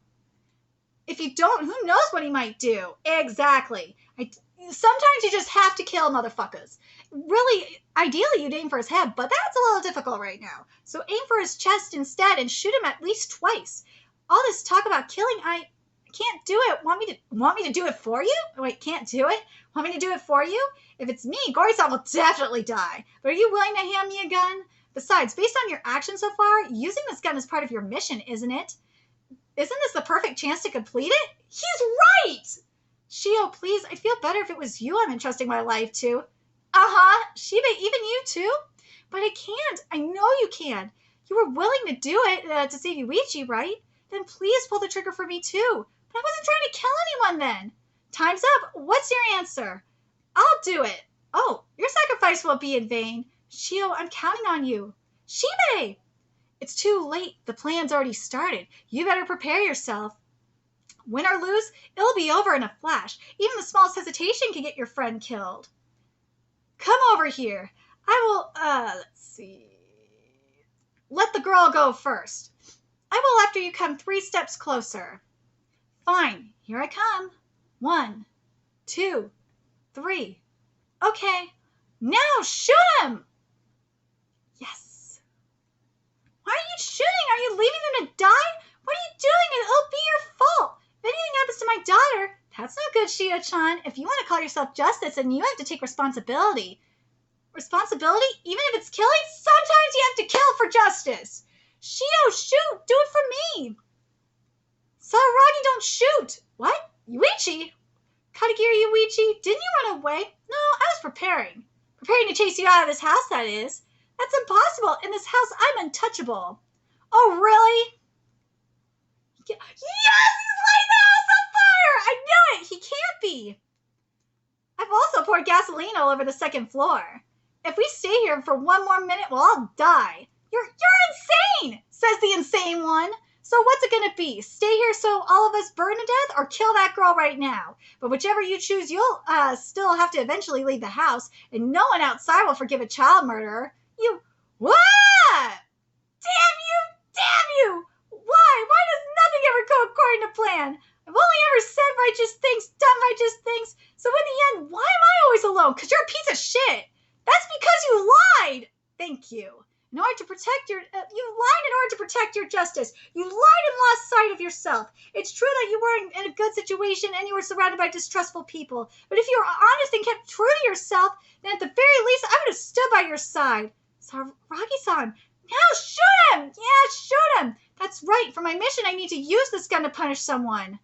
If you don't, who knows what he might do? Exactly. Sometimes you just have to kill motherfuckers. Really, ideally you'd aim for his head, but that's a little difficult right now. So aim for his chest instead and shoot him at least twice. All this talk about killing, I can't do it. Want me to do it for you? Wait, can't do it? Want me to do it for you? If it's me, Gori-san will definitely die. But are you willing to hand me a gun? Besides, based on your actions so far, using this gun is part of your mission, isn't it? Isn't this the perfect chance to complete it? He's right! Shio, please, I'd feel better if it was you I'm entrusting my life to. Uh-huh. Shiba, even you too? But I can't. I know you can. You were willing to do it to save YUUICHI, right? Then please pull the trigger for me too. But I wasn't trying to kill anyone then. Time's up. What's your answer? I'll do it. Oh, your sacrifice won't be in vain. Shio, I'm counting on you. Shibe! It's too late. The plan's already started. You better prepare yourself. Win or lose, it'll be over in a flash. Even the smallest hesitation can get your friend killed. Come over here. I will, let's see. Let the girl go first. I will after you come 3 steps closer. Fine, here I come. 1, 2, 3. Okay, now shoot him! Yes. Why are you shooting? Are you leaving them to die? What are you doing? It'll be your fault. If anything happens to my daughter, that's not good, Shio-chan. If you want to call yourself justice, then you have to take responsibility. Responsibility? Even if it's killing? Sometimes you have to kill for justice. Shio, shoot! Do it for me! Saragi, don't shoot! What? YUUICHI? Katagiri YUUICHI, didn't you run away? No, I was preparing. Preparing to chase you out of this house, that is. That's impossible. In this house, I'm untouchable. Oh, really? Yes, he's lighting the house on fire! I knew it! He can't be. I've also poured gasoline all over the 2nd floor. If we stay here for 1 more minute, we'll all die. You're insane, says the insane one. So what's it going to be? Stay here so all of us burn to death or kill that girl right now? But whichever you choose, you'll still have to eventually leave the house, and no one outside will forgive a child murderer. You... What? Damn you! Damn you! Why? Why does nothing ever go according to plan? I've only ever said righteous things, done righteous things. So in the end, why am I always alone? Because you're a piece of shit. That's because you lied. Thank you. In order to protect your, you lied in order to protect your justice. You lied and lost sight of yourself. It's true that you were in a good situation and you were surrounded by distrustful people. But if you were honest and kept true to yourself, then at the very least, I would have stood by your side. Saragi-san, now shoot him! Yeah, shoot him! That's right. For my mission, I need to use this gun to punish someone.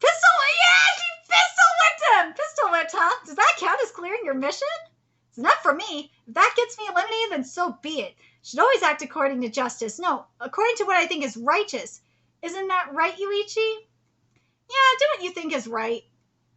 Pistol! Yeah, she pistol whipped him! Pistol whipped, huh? Does that count as clearing your mission? It's not for me. If that gets me eliminated, then so be it. Should always act according to justice. No, according to what I think is righteous. Isn't that right, YUUICHI? Yeah, do what you think is right.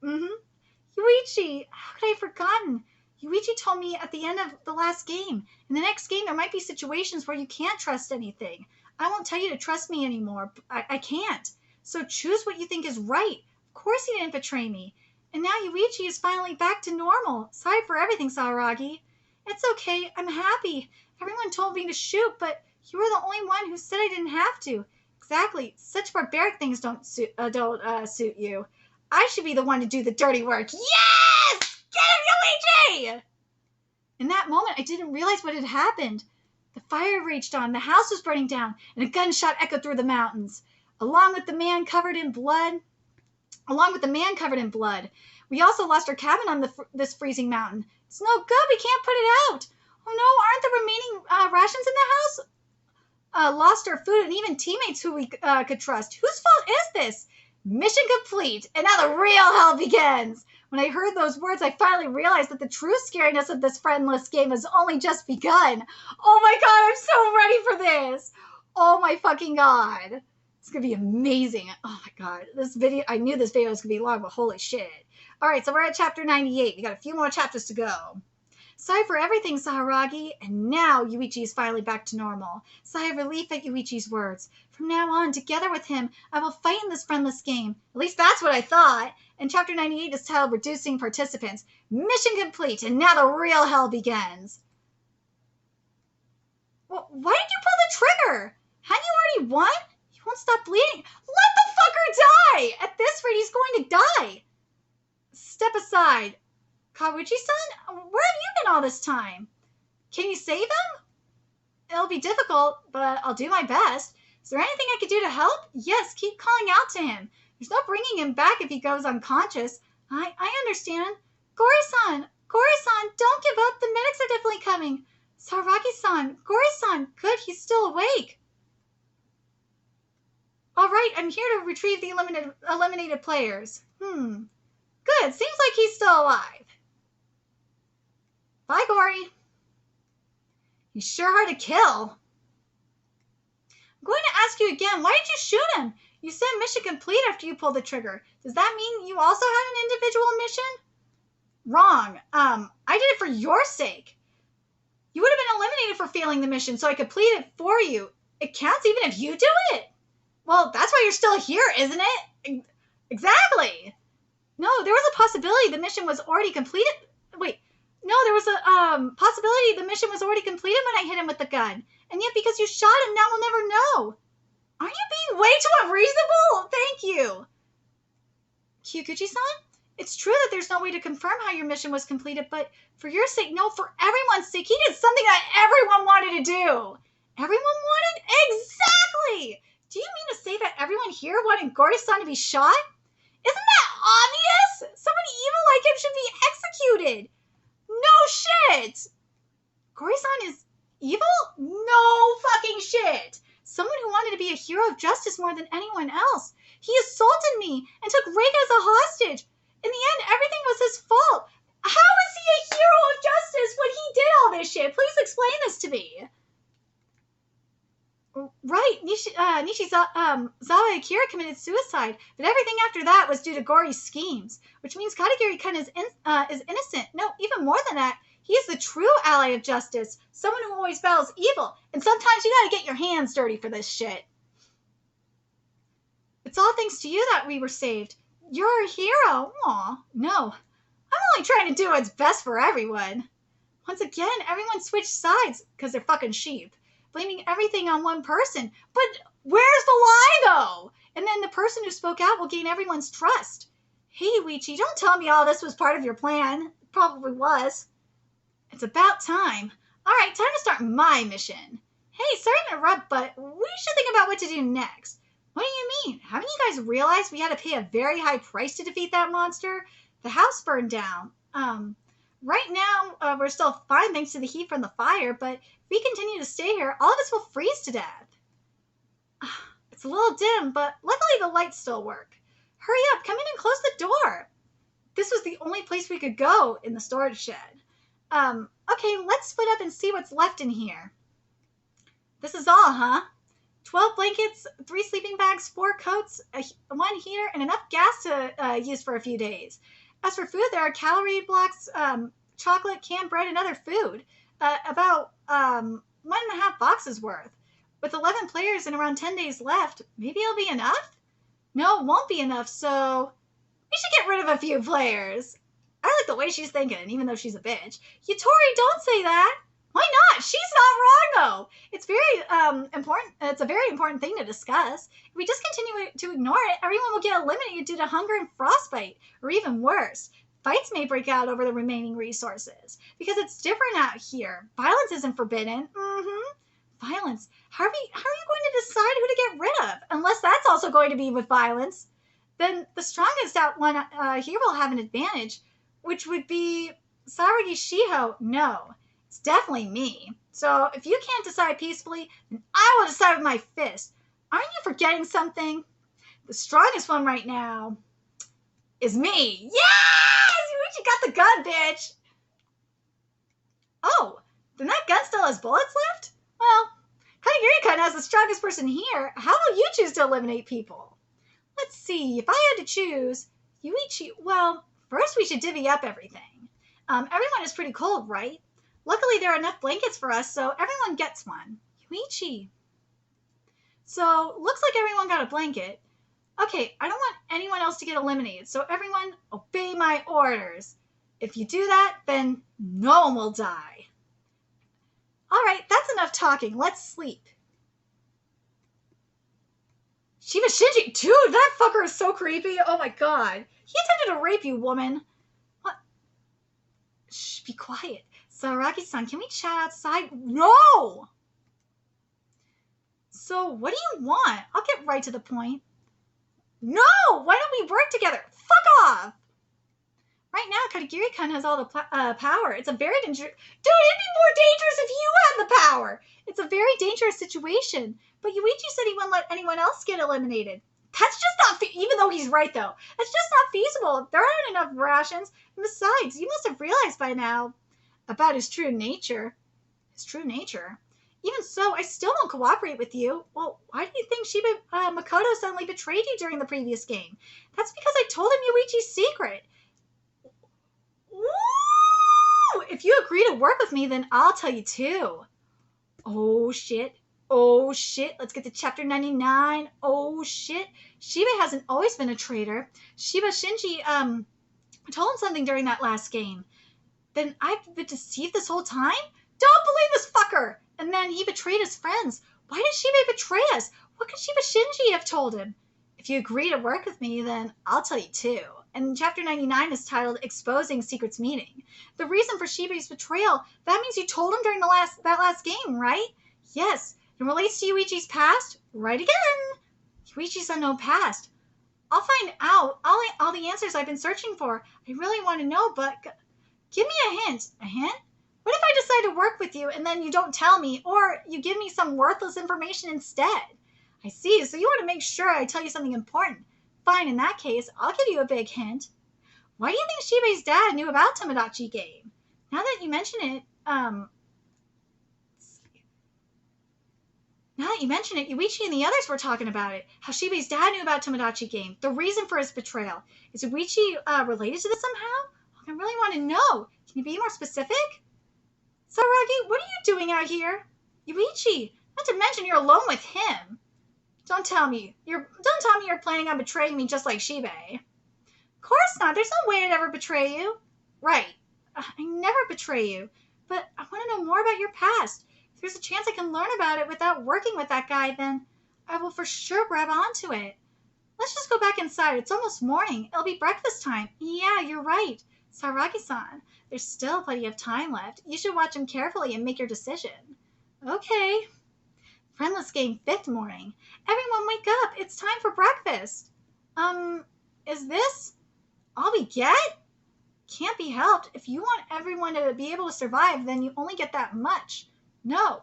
YUUICHI, how could I have forgotten? YUUICHI told me at the end of the last game. In the next game, there might be situations where you can't trust anything. I won't tell you to trust me anymore. I can't. So choose what you think is right. Of course he didn't betray me. And now YUUICHI is finally back to normal. Sorry for everything, Saragi. It's okay. I'm happy. Everyone told me to shoot, but you were the only one who said I didn't have to. Exactly. Such barbaric things don't suit you. I should be the one to do the dirty work. Yes! Get him, YUUICHI! In that moment, I didn't realize what had happened. The fire raged on, the house was burning down, and a gunshot echoed through the mountains. Along with the man covered in blood, we also lost our cabin on this freezing mountain. It's no good. We can't put it out. Oh no, aren't the remaining rations in the house? Lost our food and even teammates who we could trust. Whose fault is this? Mission complete, and now the real hell begins. When I heard those words, I finally realized that the true scariness of this friendless game has only just begun. Oh my god, I'm so ready for this. Oh my fucking god. It's going to be amazing. Oh my god. This video, I knew this video was going to be long, but holy shit. Alright, so we're at chapter 98. We got a few more chapters to go. Sorry for everything, Saragi. And now YUUICHI is finally back to normal. Sigh of relief at YUUICHI's words. From now on, together with him, I will fight in this friendless game. At least that's what I thought. And chapter 98 is titled Reducing Participants. Mission complete, and now the real hell begins. Well, why did you pull the trigger? Hadn't you already won? He won't stop bleeding. Let the fucker die! At this rate, he's going to die. Step aside. Kawaguchi-san, where have you been all this time? Can you save him? It'll be difficult, but I'll do my best. Is there anything I could do to help? Yes, keep calling out to him. There's no bringing him back if he goes unconscious. I understand. Gori-san, don't give up. The medics are definitely coming. Saragi-san, Gori-san, good, he's still awake. All right, I'm here to retrieve the eliminated players. Good, seems like he's still alive. Bye, Gori. He's sure hard to kill. I'm going to ask you again, why did you shoot him? You said mission complete after you pulled the trigger. Does that mean you also had an individual mission? Wrong. I did it for your sake. You would have been eliminated for failing the mission, so I complete it for you. It counts even if you do it. Well, that's why you're still here, isn't it? Exactly. No, there was a possibility the mission was already completed. No, there was a possibility the mission was already completed when I hit him with the gun. And yet because you shot him, now we'll never know. Aren't you being way too unreasonable? Thank you. Kyoguchi-san? It's true that there's no way to confirm how your mission was completed, but for your sake, no, for everyone's sake, he did something that everyone wanted to do. Everyone wanted? Exactly! Do you mean to say that everyone here wanted Gori-san to be shot? Isn't that obvious? Somebody evil like him should be executed. No shit! Gori-san is evil? No fucking shit! Someone who wanted to be a hero of justice more than anyone else. He assaulted me and took Reika as a hostage. In the end, everything was his fault. How is he a hero of justice when he did all this shit? Please explain this to me. Right, Zawa Akira committed suicide, but everything after that was due to Gori's schemes, which means Katagiri-kun is innocent. No, even more than that, he is the true ally of justice, someone who always battles evil, and sometimes you gotta get your hands dirty for this shit. It's all thanks to you that we were saved. You're a hero. Aw, no. I'm only trying to do what's best for everyone. Once again, everyone switched sides, because they're fucking sheep. Blaming everything on one person. But where's the lie, though? And then the person who spoke out will gain everyone's trust. Hey, YUUICHI, don't tell me all this was part of your plan. It probably was. It's about time. All right, time to start my mission. Hey, sorry to interrupt, but we should think about what to do next. What do you mean? Haven't you guys realized we had to pay a very high price to defeat that monster? The house burned down. Right now, we're still fine thanks to the heat from the fire, but if we continue to stay here, all of us will freeze to death. It's a little dim, but luckily the lights still work. Hurry up, come in and close the door. This was the only place we could go in the storage shed. Okay, let's split up and see what's left in here. This is all, huh? 12 blankets, 3 sleeping bags, 4 coats, 1 heater, and enough gas to use for a few days. As for food, there are calorie blocks, chocolate, canned bread, and other food. About 1.5 boxes worth. With 11 players and around 10 days left, maybe it'll be enough? No, it won't be enough, so we should get rid of a few players. I like the way she's thinking, even though she's a bitch. Yatori, don't say that. Why not? She's not wrong, though. It's very important. It's a very important thing to discuss. If we just continue to ignore it, everyone will get eliminated due to hunger and frostbite, or even worse. Fights may break out over the remaining resources. Because it's different out here. Violence isn't forbidden. Violence. How are you going to decide who to get rid of? Unless that's also going to be with violence. Then the strongest out one here will have an advantage, which would be Saragi Shiho. No, it's definitely me. So if you can't decide peacefully, then I will decide with my fist. Aren't you forgetting something? The strongest one right now is me. Yes! You got the gun, bitch! Oh, then that gun still has bullets left? Well, Katagiri-kun has the strongest person here. How will you choose to eliminate people? Let's see, if I had to choose, YUUICHI, well, first we should divvy up everything. Everyone is pretty cold, right? Luckily there are enough blankets for us, so everyone gets one. YUUICHI. So, looks like everyone got a blanket. Okay, I don't want anyone else to get eliminated, so everyone obey my orders. If you do that, then no one will die. Alright, that's enough talking. Let's sleep. Shiba Shinji, dude, that fucker is so creepy. Oh my god. He attempted to rape you, woman. What? Shh, be quiet. Saragi-san, can we chat outside? No! So, what do you want? I'll get right to the point. No! Why don't we work together? Fuck off! Right now, Katagiri-kun has all the power. It's a very dangerous... Dude, it'd be more dangerous if you had the power! It's a very dangerous situation. But YUUICHI said he wouldn't let anyone else get eliminated. That's just not even though he's right, though. That's just not feasible. There aren't enough rations. And besides, you must have realized by now about his true nature. His true nature? Even so, I still won't cooperate with you. Well, why do you think Shiba Makoto suddenly betrayed you during the previous game? That's because I told him YUUICHI's secret. Woo! If you agree to work with me, then I'll tell you too. Oh, shit. Oh, shit. Let's get to chapter 99. Oh, shit. Shiba hasn't always been a traitor. Shiba Shinji, told him something during that last game. Then I've been deceived this whole time? Don't believe this fucker! And then he betrayed his friends. Why did Shibei betray us? What could Shiba Shinji have told him? If you agree to work with me, then I'll tell you too. And chapter 99 is titled Exposing Secrets Meeting. The reason for Shibei's betrayal, that means you told him during that last game, right? Yes. It relates to YUUICHI's past? Right again. YUUICHI's unknown past. I'll find out all the answers I've been searching for. I really want to know, but give me a hint. A hint? What if I decide to work with you and then you don't tell me, or you give me some worthless information instead? I see, so you want to make sure I tell you something important. Fine, in that case, I'll give you a big hint. Why do you think Shibei's dad knew about Tomodachi game? Now that you mention it, YUUICHI and the others were talking about it. How Shibei's dad knew about Tomodachi game. The reason for his betrayal. Is YUUICHI related to this somehow? I really want to know. Can you be more specific? Saragi, what are you doing out here? YUUICHI, not to mention you're alone with him. Don't tell me you're planning on betraying me just like Shibei. Of course not. There's no way I'd ever betray you. Right. I never betray you. But I want to know more about your past. If there's a chance I can learn about it without working with that guy, then I will for sure grab onto it. Let's just go back inside. It's almost morning. It'll be breakfast time. Yeah, you're right. Saragi-san, there's still plenty of time left. You should watch him carefully and make your decision. Okay. Friendless game 5th morning. Everyone wake up. It's time for breakfast. Is this all we get? Can't be helped. If you want everyone to be able to survive, then you only get that much. No.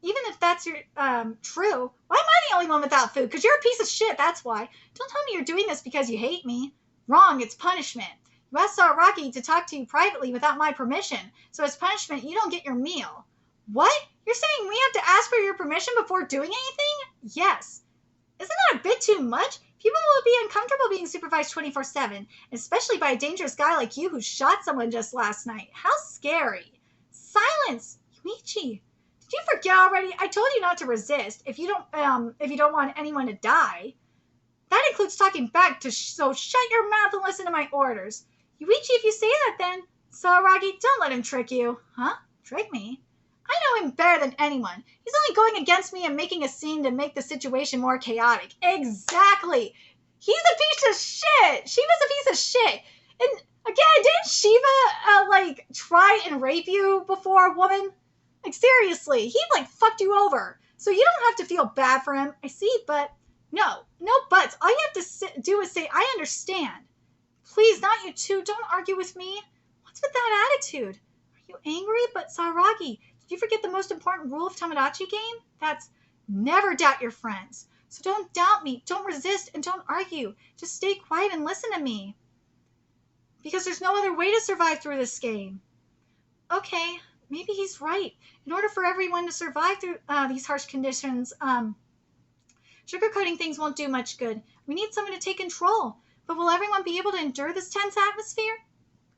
Even if that's true, why am I the only one without food? Because you're a piece of shit, that's why. Don't tell me you're doing this because you hate me. Wrong, it's punishment. You asked Saraki to talk to you privately without my permission, so as punishment, you don't get your meal. What? You're saying we have to ask for your permission before doing anything? Yes. Isn't that a bit too much? People will be uncomfortable being supervised 24/7, especially by a dangerous guy like you who shot someone just last night. How scary. Silence! YUUICHI, did you forget already? I told you not to resist if you don't want anyone to die. That includes talking back, so shut your mouth and listen to my orders. YUUICHI, if you say that then, Saragi, don't let him trick you. Huh? Trick me? I know him better than anyone. He's only going against me and making a scene to make the situation more chaotic. Exactly. He's a piece of shit. Shiva's a piece of shit. And again, didn't Shiva, try and rape you before, woman? Like, seriously, he, fucked you over. So you don't have to feel bad for him. I see, but no buts. All you have to do is say, I understand. Please, not you two. Don't argue with me. What's with that attitude? Are you angry? But Saragi, did you forget the most important rule of Tomodachi game? That's never doubt your friends. So don't doubt me, don't resist, and don't argue. Just stay quiet and listen to me. Because there's no other way to survive through this game. Okay, maybe he's right. In order for everyone to survive through these harsh conditions, sugarcoating things won't do much good. We need someone to take control. But will everyone be able to endure this tense atmosphere?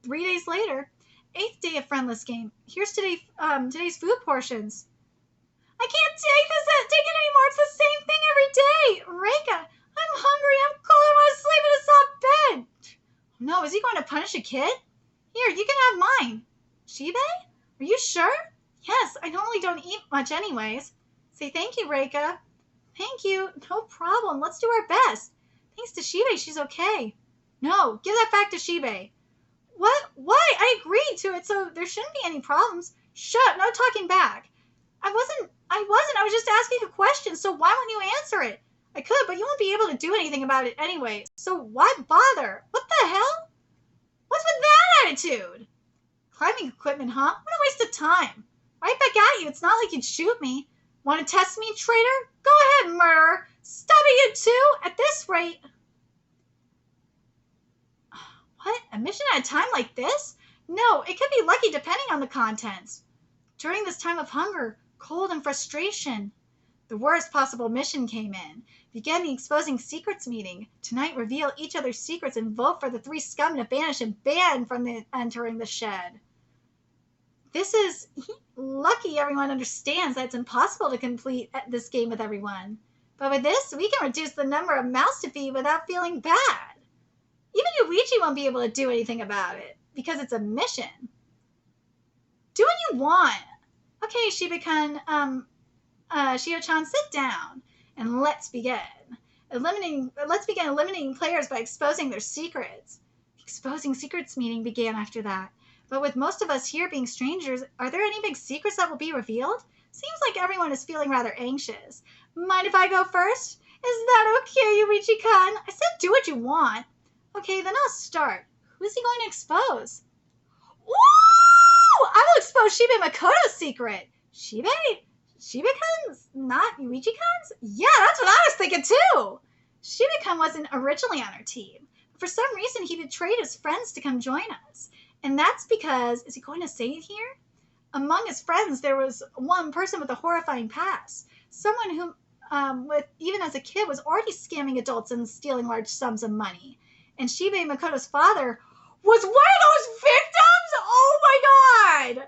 3 days later. 8th day of Friendless game. Here's today's food portions. I can't take it anymore. It's the same thing every day. Reika, I'm hungry. I'm cold. I want to sleep in a soft bed. No, is he going to punish a kid? Here, you can have mine. Shibei? Are you sure? Yes, I normally don't eat much anyways. Say thank you, Reika. Thank you. No problem. Let's do our best. Thanks to Shibei, she's okay. No, give that back to Shibei. What? Why? I agreed to it, so there shouldn't be any problems. Shut, no talking back. I wasn't. I was just asking a question, so why won't you answer it? I could, but you won't be able to do anything about it anyway, so why bother? What the hell? What's with that attitude? Climbing equipment, huh? What a waste of time. Right back at you. It's not like you'd shoot me. Want to test me, traitor? Go ahead, murderer. Stop it, you two. At this rate... What? A mission at a time like this? No, it could be lucky depending on the contents. During this time of hunger, cold, and frustration. The worst possible mission came in. Began the Exposing Secrets meeting. Tonight reveal each other's secrets and vote for the 3 scum to banish and ban from entering the shed. This is lucky everyone understands that it's impossible to complete this game with everyone. But with this, we can reduce the number of mouths to feed without feeling bad. Even YUUICHI won't be able to do anything about it, because it's a mission. Do what you want. Okay, Shiba-kun, Shio-chan, sit down, and let's begin. Let's begin eliminating players by exposing their secrets. The exposing secrets meeting began after that. But with most of us here being strangers, are there any big secrets that will be revealed? Seems like everyone is feeling rather anxious. Mind if I go first? Is that okay, YUUICHI-kun? I said do what you want. Okay, then I'll start. Who is he going to expose? Ooh! I will expose Shiba Makoto's secret. Shiba-kun's? Not YUUICHI-kun's? Yeah, that's what I was thinking too. Shiba-kun wasn't originally on our team. But for some reason, he betrayed his friends to come join us. And that's because, is he going to say it here? Among his friends, there was one person with a horrifying past. Someone who, even as a kid, was already scamming adults and stealing large sums of money. And Shiba Makoto's father was one of those victims? Oh my god!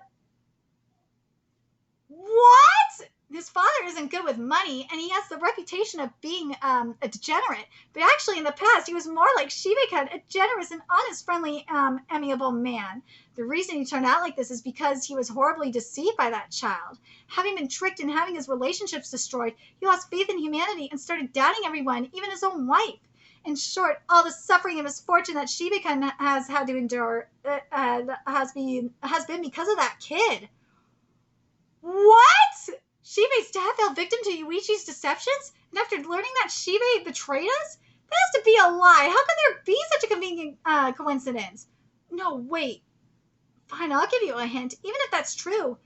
What? His father isn't good with money, and he has the reputation of being a degenerate. But actually, in the past, he was more like Shiba-kun, a generous and honest, friendly, amiable man. The reason he turned out like this is because he was horribly deceived by that child. Having been tricked and having his relationships destroyed, he lost faith in humanity and started doubting everyone, even his own wife. In short, all the suffering and misfortune that Shiba-kun has had to endure has been because of that kid. What? Shiba's dad fell victim to YUUICHI's deceptions? And after learning that Shiba betrayed us? That has to be a lie. How could there be such a convenient coincidence? No, wait. Fine, I'll give you a hint. Even if that's true,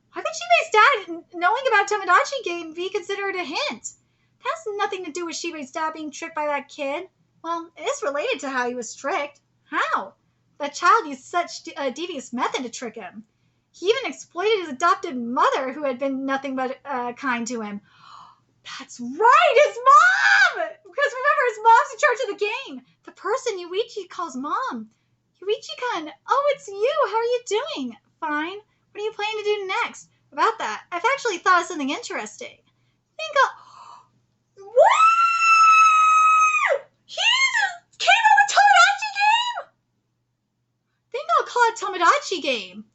how could Shiba's dad knowing about Tomodachi game be considered a hint? That has nothing to do with Shiba's dad being tricked by that kid. Well, it is related to how he was tricked. How? That child used such a devious method to trick him. He even exploited his adopted mother, who had been nothing but kind to him. That's right, his mom! Because remember, his mom's in charge of the game. The person YUUICHI calls mom. YUUICHI-kun, oh, it's you. How are you doing? Fine. What are you planning to do next? About that, I've actually thought of something interesting. Think I'll... What? He just came up with Tomodachi game? Think I'll call it Tomodachi game.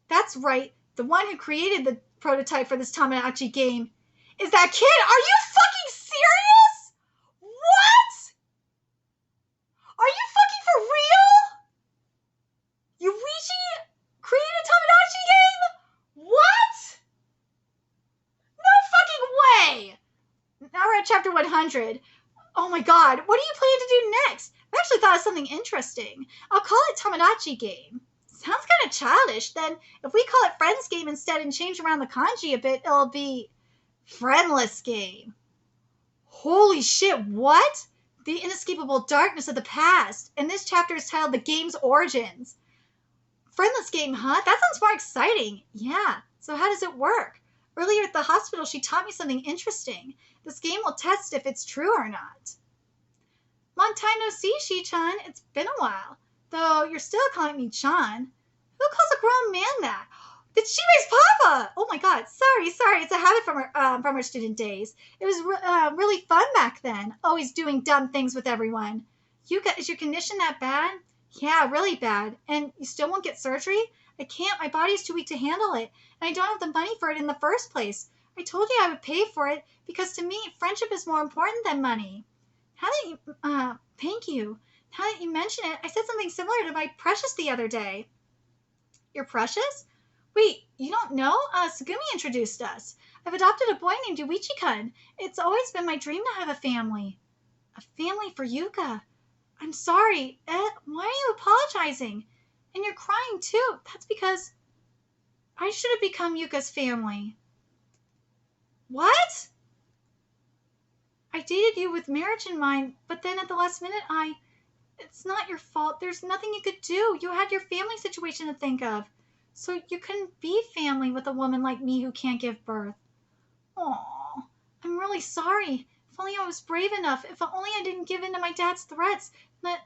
That's right, the one who created the prototype for this Tomodachi game is that kid. Are you fucking serious? What? Are you fucking for real? YUUICHI created Tomodachi game? What? No fucking way. Now we're at chapter 100. Oh my god, what are you planning to do next? I've actually thought of something interesting. I'll call it Tomodachi game. Sounds kind of childish. Then if we call it Friends Game instead and change around the kanji a bit, it'll be Friendless Game. Holy shit, what? The inescapable darkness of the past. And this chapter is titled The Game's Origins. Friendless Game, huh? That sounds more exciting. Yeah, so how does it work? Earlier at the hospital, she taught me something interesting. This game will test if it's true or not. Long time no see, Shi-chan. It's been a while. Though you're still calling me Chan. Who calls a grown man that? It's Shiba's papa! Oh my god, sorry. It's a habit from her student days. It was really fun back then, always doing dumb things with everyone. Yuka, is your condition that bad? Yeah, really bad. And you still won't get surgery? I can't, my body's too weak to handle it. And I don't have the money for it in the first place. I told you I would pay for it, because to me, friendship is more important than money. Thank you. Now that you mention it, I said something similar to my Precious the other day. Your Precious? Wait, you don't know? Sugumi introduced us. I've adopted a boy named YUUICHI-kun. It's always been my dream to have a family. A family for Yuka. I'm sorry. Why are you apologizing? And you're crying too. That's because I should have become Yuka's family. What? I dated you with marriage in mind, but then at the last minute It's not your fault. There's nothing you could do. You had your family situation to think of. So you couldn't be family with a woman like me who can't give birth. Aw, I'm really sorry. If only I was brave enough. If only I didn't give in to my dad's threats. That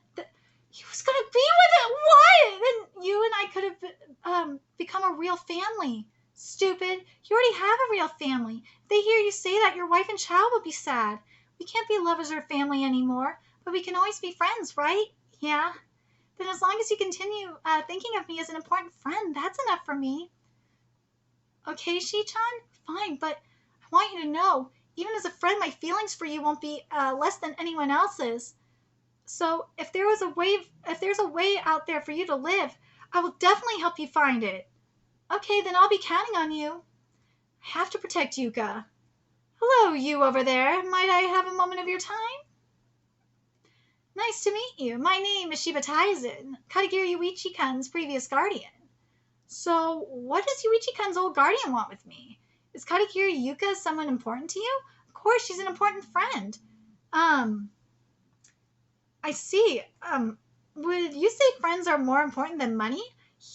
he was going to be with it. What? Then you and I could have become a real family. Stupid. You already have a real family. If they hear you say that, your wife and child will be sad. We can't be lovers or family anymore. But we can always be friends, right? Yeah. Then as long as you continue thinking of me as an important friend, that's enough for me. Okay, Shi-chan? Fine, but I want you to know, even as a friend, my feelings for you won't be less than anyone else's. So if there's a way out there for you to live, I will definitely help you find it. Okay, then I'll be counting on you. I have to protect Yuka. Hello, you over there. Might I have a moment of your time? Nice to meet you. My name is Shiba Taizen, Katagiri Yuichi-kun's previous guardian. So, what does Yuichi-kun's old guardian want with me? Is Katagiri Yuka someone important to you? Of course, she's an important friend. I see. Would you say friends are more important than money?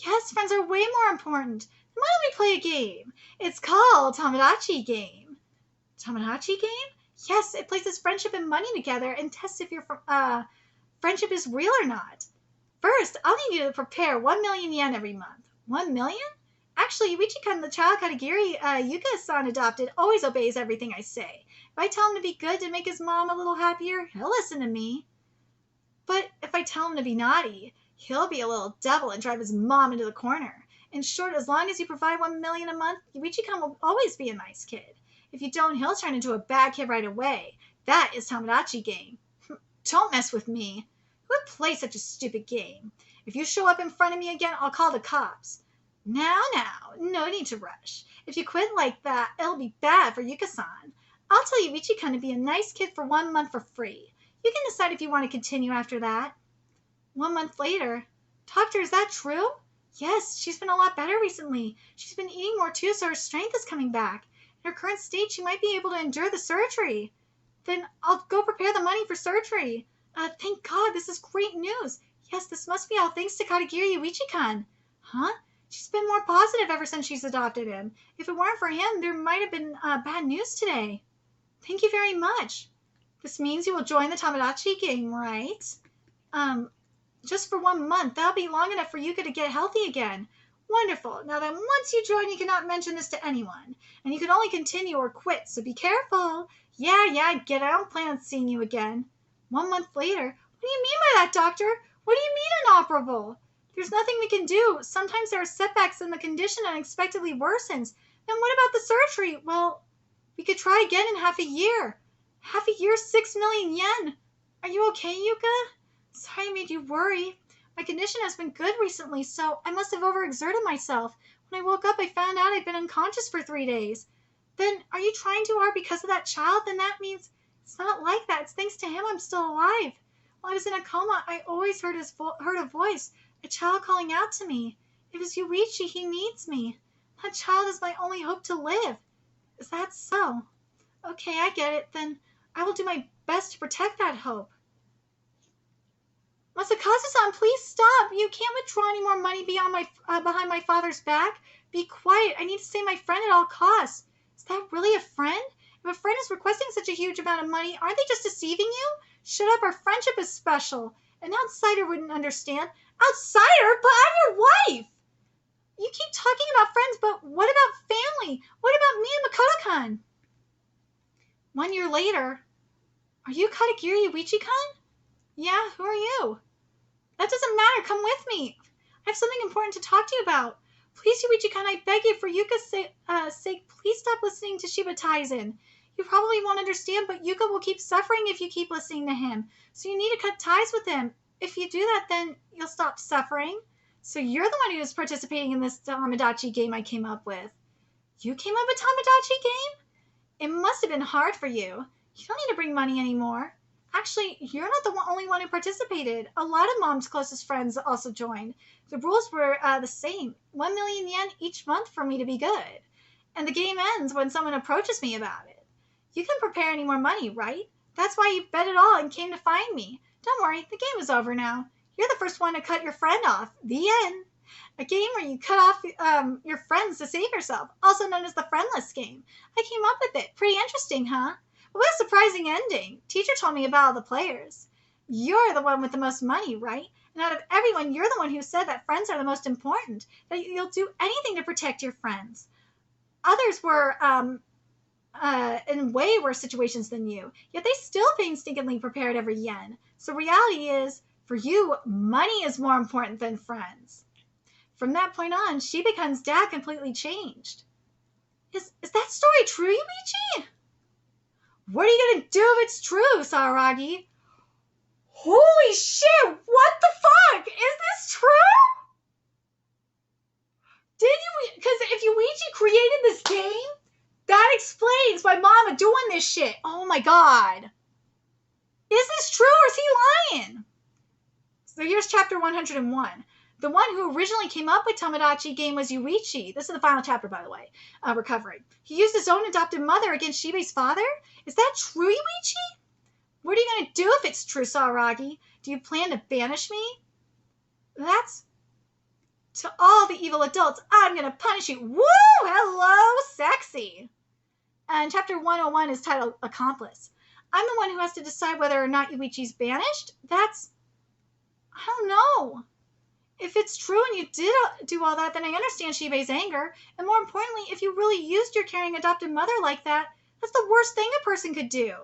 Yes, friends are way more important. Why don't we play a game? It's called Tomodachi game. Tomodachi game? Yes, it places friendship and money together and tests if your friendship is real or not. First, I'll need you to prepare 1 million yen every month. 1 million? Actually, Yuichi-kun, the child Katagiri Yuka-san adopted, always obeys everything I say. If I tell him to be good to make his mom a little happier, he'll listen to me. But if I tell him to be naughty, he'll be a little devil and drive his mom into the corner. In short, as long as you provide 1 million a month, Yuichi-kun will always be a nice kid. If you don't, he'll turn into a bad kid right away. That is Tomodachi game. Don't mess with me. Who would play such a stupid game? If you show up in front of me again, I'll call the cops. Now, no need to rush. If you quit like that, it'll be bad for Yuka-san. I'll tell Yuichi-kun to be a nice kid for 1 month for free. You can decide if you want to continue after that. 1 month later. Doctor, is that true? Yes, she's been a lot better recently. She's been eating more too, so her strength is coming back. In her current state, she might be able to endure the surgery. Then I'll go prepare the money for surgery. Thank God, this is great news. Yes, this must be all thanks to Katagiri Yuichi-kun. Huh? She's been more positive ever since she's adopted him. If it weren't for him, there might have been bad news today. Thank you very much. This means you will join the Tomodachi game, right? Just for 1 month. That'll be long enough for Yuka to get healthy again. Wonderful. Now then, once you join, you cannot mention this to anyone. And you can only continue or quit, so be careful. Yeah, I get it. I don't plan on seeing you again. 1 month later? What do you mean by that, Doctor? What do you mean inoperable? There's nothing we can do. Sometimes there are setbacks and the condition unexpectedly worsens. Then what about the surgery? Well, we could try again in half a year. Half a year, 6 million yen. Are you okay, Yuka? Sorry I made you worry. My condition has been good recently, so I must have overexerted myself. When I woke up, I found out I'd been unconscious for 3 days. Then, are you trying too hard because of that child? Then that means it's not like that. It's thanks to him I'm still alive. While I was in a coma, I always heard a voice, a child calling out to me. It was YUUICHI. He needs me. That child is my only hope to live. Is that so? Okay, I get it. Then I will do my best to protect that hope. Masakazu-san, please stop. You can't withdraw any more money behind my father's back. Be quiet. I need to save my friend at all costs. Is that really a friend? If a friend is requesting such a huge amount of money, aren't they just deceiving you? Shut up. Our friendship is special. An outsider wouldn't understand. Outsider? But I'm your wife. You keep talking about friends, but what about family? What about me and Makoto-kun? 1 year later. Are you Katagiri Yuichi-kun? Yeah, who are you? That doesn't matter. Come with me. I have something important to talk to you about. Please, Yuichi-kun, I beg you, for Yuka's sake, please stop listening to Shiba Taizen. You probably won't understand, but Yuka will keep suffering if you keep listening to him. So you need to cut ties with him. If you do that, then you'll stop suffering. So you're the one who's participating in this Tomodachi game I came up with. You came up with Tomodachi game? It must have been hard for you. You don't need to bring money anymore. Actually, you're not the only one who participated. A lot of Mom's closest friends also joined. The rules were the same. 1 million yen each month for me to be good. And the game ends when someone approaches me about it. You can prepare any more money, right? That's why you bet it all and came to find me. Don't worry, the game is over now. You're the first one to cut your friend off. The end. A game where you cut off your friends to save yourself, also known as the friendless game. I came up with it. Pretty interesting, huh? What a surprising ending. Teacher told me about all the players. You're the one with the most money, right? And out of everyone, you're the one who said that friends are the most important, that you'll do anything to protect your friends. Others were in way worse situations than you, yet they still painstakingly prepared every yen. So reality is, for you, money is more important than friends. From that point on, Shiba-kun's dad completely changed. Is that story true, Yuichi? What are you gonna do if it's true, Saragi? Holy shit, what the fuck? Is this true? Because if Yuichi created this game, that explains why Mama doing this shit. Oh my god. Is this true or is he lying? So here's chapter 101. The one who originally came up with Tomodachi game was Yuuichi. This is the final chapter, by the way. Recovering. He used his own adopted mother against Shibei's father? Is that true, Yuichi? What are you going to do if it's true, Saragi? Do you plan to banish me? That's... To all the evil adults, I'm going to punish you. Woo! Hello, sexy! And chapter 101 is titled Accomplice. I'm the one who has to decide whether or not Yuichi's banished. That's... I don't know. If it's true and you did do all that, then I understand Shibei's anger. And more importantly, if you really used your caring adopted mother like that, that's the worst thing a person could do.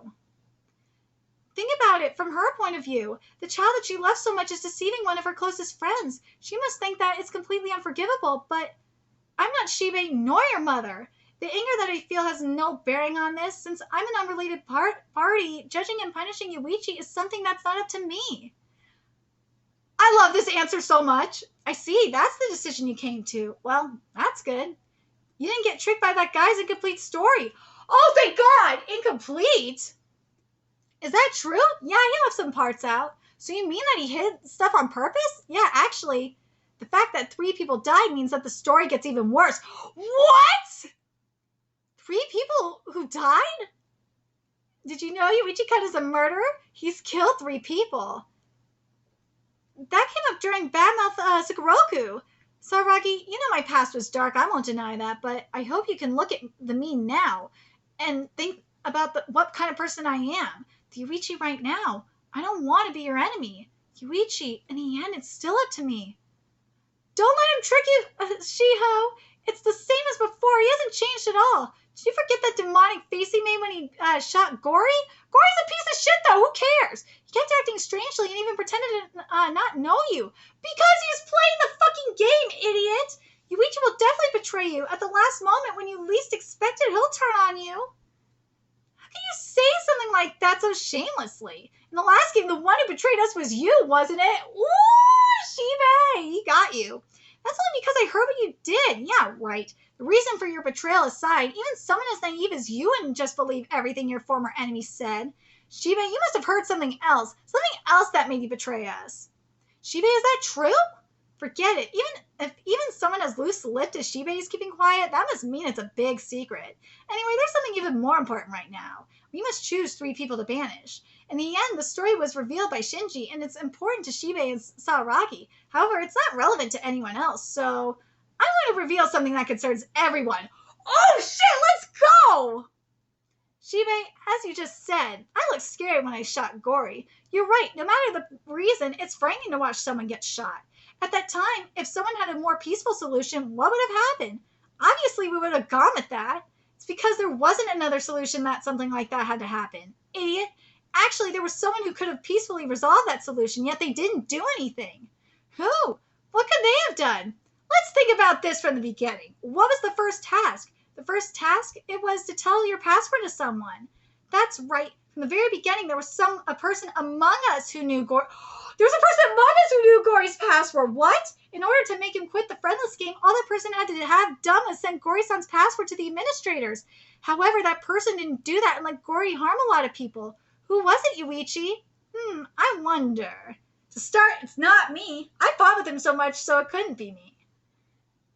Think about it from her point of view. The child that she loves so much is deceiving one of her closest friends. She must think that it's completely unforgivable, but I'm not Shibei nor your mother. The anger that I feel has no bearing on this. Since I'm an unrelated party, judging and punishing Yuichi is something that's not up to me. I love this answer so much. I see, that's the decision you came to. Well, that's good. You didn't get tricked by that guy's incomplete story. Oh, thank God! Incomplete? Is that true? Yeah, he left some parts out. So you mean that he hid stuff on purpose? Yeah, actually, the fact that 3 people died means that the story gets even worse. What? 3 people who died? Did you know Yuichi Kun is a murderer? He's killed 3 people. That came up during Badmouth Sakuroku. Saragi, you know my past was dark. I won't deny that, but I hope you can look at me now and think about what kind of person I am. The Yuichi right now. I don't want to be your enemy. Yuichi, in the end, it's still up to me. Don't let him trick you, Shiho. It's the same as before. He hasn't changed at all. Did you forget that demonic face he made when he shot Gory? Gory's a piece of shit, though. Who cares? He kept acting strangely and even pretended to not know you. Because he was playing the fucking game, idiot! Yuichi will definitely betray you. At the last moment, when you least expect it, he'll turn on you. How can you say something like that so shamelessly? In the last game, the one who betrayed us was you, wasn't it? Ooh, Shibei! He got you. That's only because I heard what you did. Yeah, right. The reason for your betrayal aside, even someone as naive as you wouldn't just believe everything your former enemy said. Shibei, you must have heard something else that made you betray us. Shibei, is that true? Forget it. If someone as loose-lipped as Shibei is keeping quiet, that must mean it's a big secret. Anyway, there's something even more important right now. We must choose 3 people to banish. In the end, the story was revealed by Shinji, and it's important to Shibei and Saragi. However, it's not relevant to anyone else, so I want to reveal something that concerns everyone. Oh shit, let's go! Shibei, as you just said, I looked scared when I shot Gory. You're right, no matter the reason, it's frightening to watch someone get shot. At that time, if someone had a more peaceful solution, what would have happened? Obviously, we would have gone with that. It's because there wasn't another solution that something like that had to happen. Idiot. Actually, there was someone who could have peacefully resolved that solution, yet they didn't do anything. Who? What could they have done? Let's think about this from the beginning. What was the first task? The first task, it was to tell your password to someone. That's right. From the very beginning, there was a person among us who knew Gory. There was a person among us who knew Gory's password. What? In order to make him quit the friendless game, all that person had to have done was send Gory-san's password to the administrators. However, that person didn't do that and let Gory harm a lot of people. Who was it, Yuichi? I wonder. To start, it's not me. I fought with him so much, so it couldn't be me.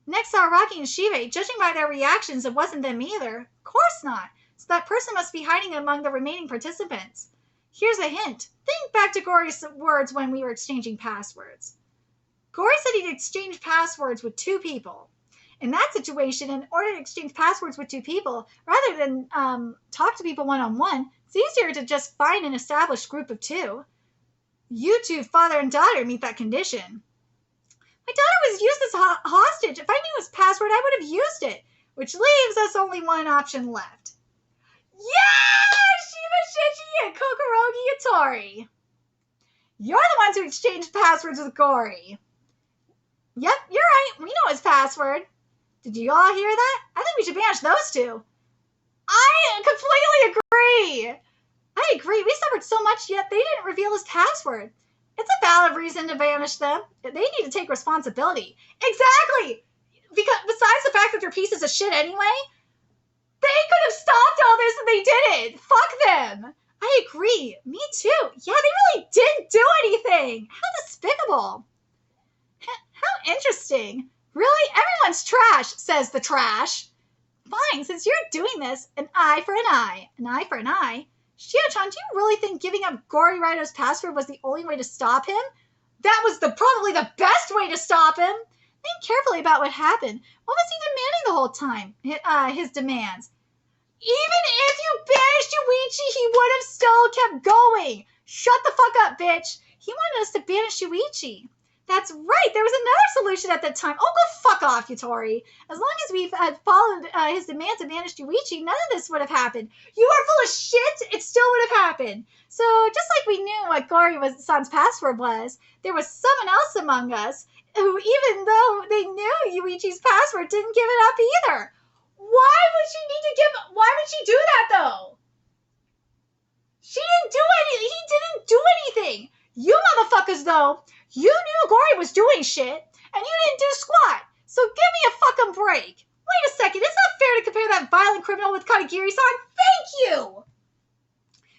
Next, Saragi and Shibei, judging by their reactions, it wasn't them either. Of course not. So that person must be hiding among the remaining participants. Here's a hint. Think back to Gory's words when we were exchanging passwords. Gory said he'd exchange passwords with 2 people. In that situation, in order to exchange passwords with 2 people, rather than talk to people one-on-one, it's easier to just find an established group of 2. You 2, father and daughter, meet that condition. My daughter was used as hostage. If I knew his password, I would have used it, which leaves us only one option left. Yeah! Shiba, Shichi, and Kokorogi Yatori. You're the ones who exchanged passwords with Gory. Yep, you're right. We know his password. Did you all hear that? I think we should banish those two. I completely agree. I agree. We suffered so much, yet they didn't reveal his password. It's a valid reason to banish them. They need to take responsibility. Exactly! Because besides the fact that they're pieces of shit anyway, they could have stopped all this and they didn't. Fuck them. I agree. Me too. Yeah, they really didn't do anything. How despicable. How interesting. Really? Everyone's trash, says the trash. Fine, since you're doing this, an eye for an eye. An eye for an eye? Shio-chan, do you really think giving up Gory Rido's password was the only way to stop him? That was probably the best way to stop him. Think carefully about what happened. What was he demanding the whole time? His demands. Even if you banished YUUICHI, he would have still kept going. Shut the fuck up, bitch. He wanted us to banish YUUICHI. That's right. There was another solution at that time. Oh, go fuck off, Yutori. As long as we had followed his demands and banished YUUICHI, none of this would have happened. You are full of shit. It still would have happened. So just like we knew what Gory-san's password was, there was someone else among us who, even though they knew YUUICHI's password, didn't give it up either. Why would she do that, though? He didn't do anything. You motherfuckers, though, you knew Gory was doing shit, and you didn't do squat. So give me a fucking break. Wait a second, it's not fair to compare that violent criminal with Katagiri-san. Thank you!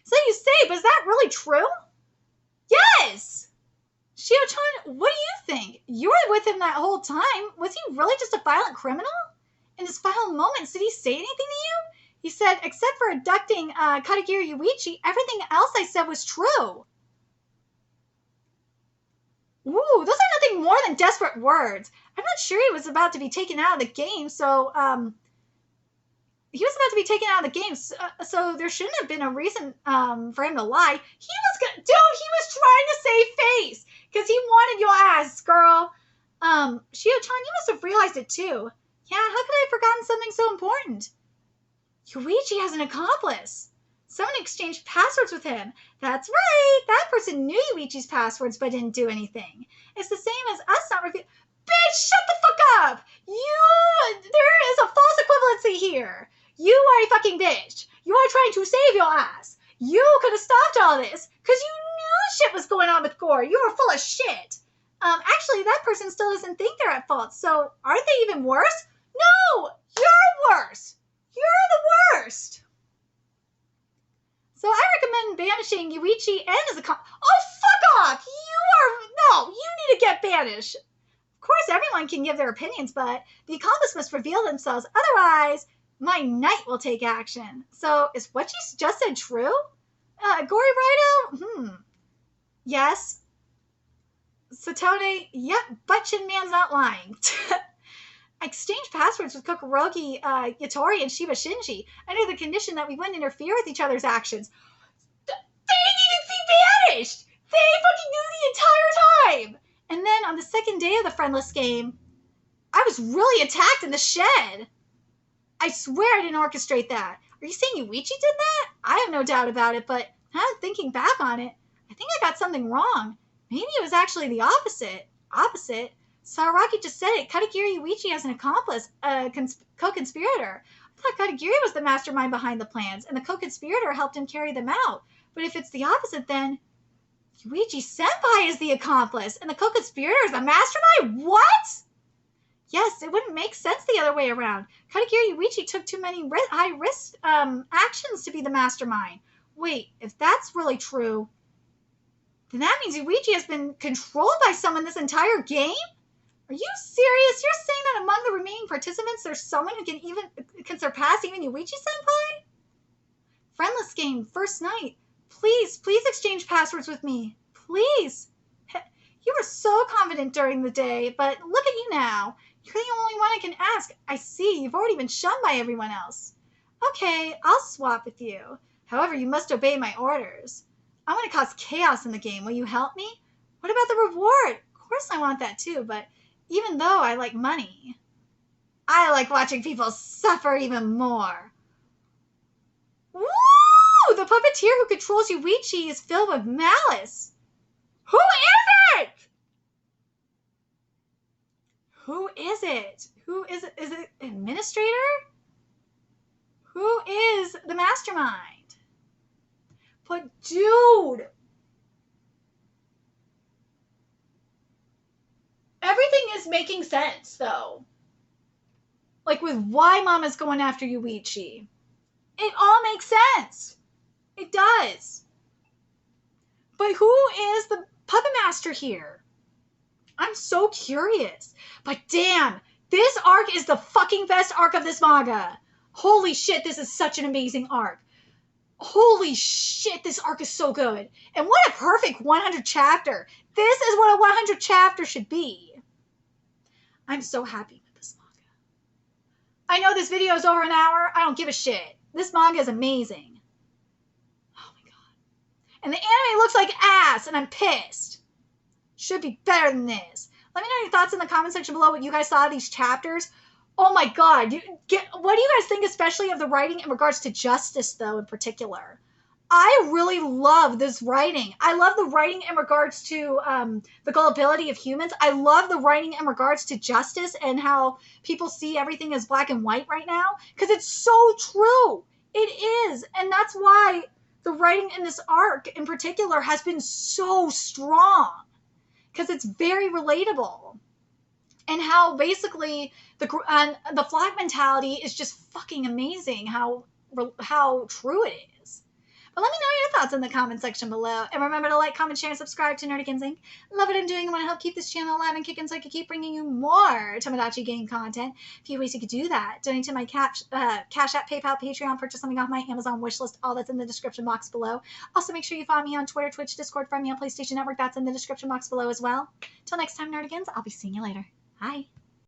So you say, but is that really true? Yes! Shio-chan, what do you think? You were with him that whole time. Was he really just a violent criminal? In his final moments, did he say anything to you? He said, except for abducting Katagiri YUUICHI, everything else I said was true. Ooh, those are nothing more than desperate words. I'm not sure he was about to be taken out of the game, so, he was about to be taken out of the game, so there shouldn't have been a reason, for him to lie. He was trying to save face, because he wanted your ass, girl. Shio-chan, you must have realized it too. Yeah, how could I have forgotten something so important? YUUICHI has an accomplice. Someone exchanged passwords with him. That's right. That person knew YUUICHI's passwords but didn't do anything. It's the same as us not revealing. Bitch, shut the fuck up! There is a false equivalency here. You are a fucking bitch. You are trying to save your ass. You could have stopped all this because you knew shit was going on with Gore. You were full of shit. Actually, that person still doesn't think they're at fault, so aren't they even worse? No! You're worse! You're the worst! So I recommend banishing YUUICHI and his accomplice. Oh, fuck off! You need to get banished. Of course, everyone can give their opinions, but the accomplice must reveal themselves. Otherwise, my knight will take action. So, is what you just said true? Gory Rido? Yes. Satone? Yep, butt chin man's not lying. I exchanged passwords with Kokorogi, Yatori, and Shiba Shinji under the condition that we wouldn't interfere with each other's actions. They needed to be banished! They fucking knew the entire time! And then on the second day of the friendless game, I was really attacked in the shed. I swear I didn't orchestrate that. Are you saying YUUICHI did that? I have no doubt about it, but now thinking back on it, I think I got something wrong. Maybe it was actually the opposite. Opposite? Saraki just said it. Katagiri YUUICHI has an accomplice, a co-conspirator. I thought Katagiri was the mastermind behind the plans, and the co-conspirator helped him carry them out. But if it's the opposite, then YUUICHI-senpai is the accomplice, and the co-conspirator is the mastermind? What? Yes, it wouldn't make sense the other way around. Katagiri YUUICHI took too many high-risk actions to be the mastermind. Wait, if that's really true, then that means YUUICHI has been controlled by someone this entire game? Are you serious? You're saying that among the remaining participants, there's someone who can surpass even YUUICHI-senpai? Friendless game, first night. Please exchange passwords with me. Please. You were so confident during the day, but look at you now. You're the only one I can ask. I see, you've already been shunned by everyone else. Okay, I'll swap with you. However, you must obey my orders. I want to cause chaos in the game. Will you help me? What about the reward? Of course I want that too, but even though I like money, I like watching people suffer even more. Woo! The puppeteer who controls YUUICHI is filled with malice. Who is it? Who is it? Who is it? Is it administrator? Who is the mastermind? But dude, everything is making sense though. Like with why Mama's going after YUUICHI. It all makes sense. It does. But who is the puppet master here? I'm so curious. But damn, this arc is the fucking best arc of this manga. Holy shit, this is such an amazing arc. Holy shit, this arc is so good. And what a perfect 100 chapter. This is what a 100 chapter should be. I'm so happy with this manga. I know this video is over an hour. I don't give a shit. This manga is amazing. Oh my god. And the anime looks like ass, and I'm pissed. Should be better than this. Let me know your thoughts in the comment section below what you guys thought of these chapters. Oh my god. What do you guys think, especially of the writing in regards to justice, though, in particular? I really love this writing. I love the writing in regards to the gullibility of humans. I love the writing in regards to justice and how people see everything as black and white right now. Because it's so true. It is. And that's why the writing in this arc in particular has been so strong. Because it's very relatable. And how basically the flock mentality is just fucking amazing. How true it is. But let me know your thoughts in the comment section below. And remember to like, comment, share, and subscribe to Nerdigans Inc. Love what I'm doing. I want to help keep this channel alive and kicking so I can keep bringing you more Tomodachi game content. A few ways you could do that. Donate to my Cash App, PayPal, Patreon, purchase something off my Amazon wishlist. All that's in the description box below. Also, make sure you follow me on Twitter, Twitch, Discord, find me on PlayStation Network. That's in the description box below as well. Till next time, Nerdigans, I'll be seeing you later. Bye.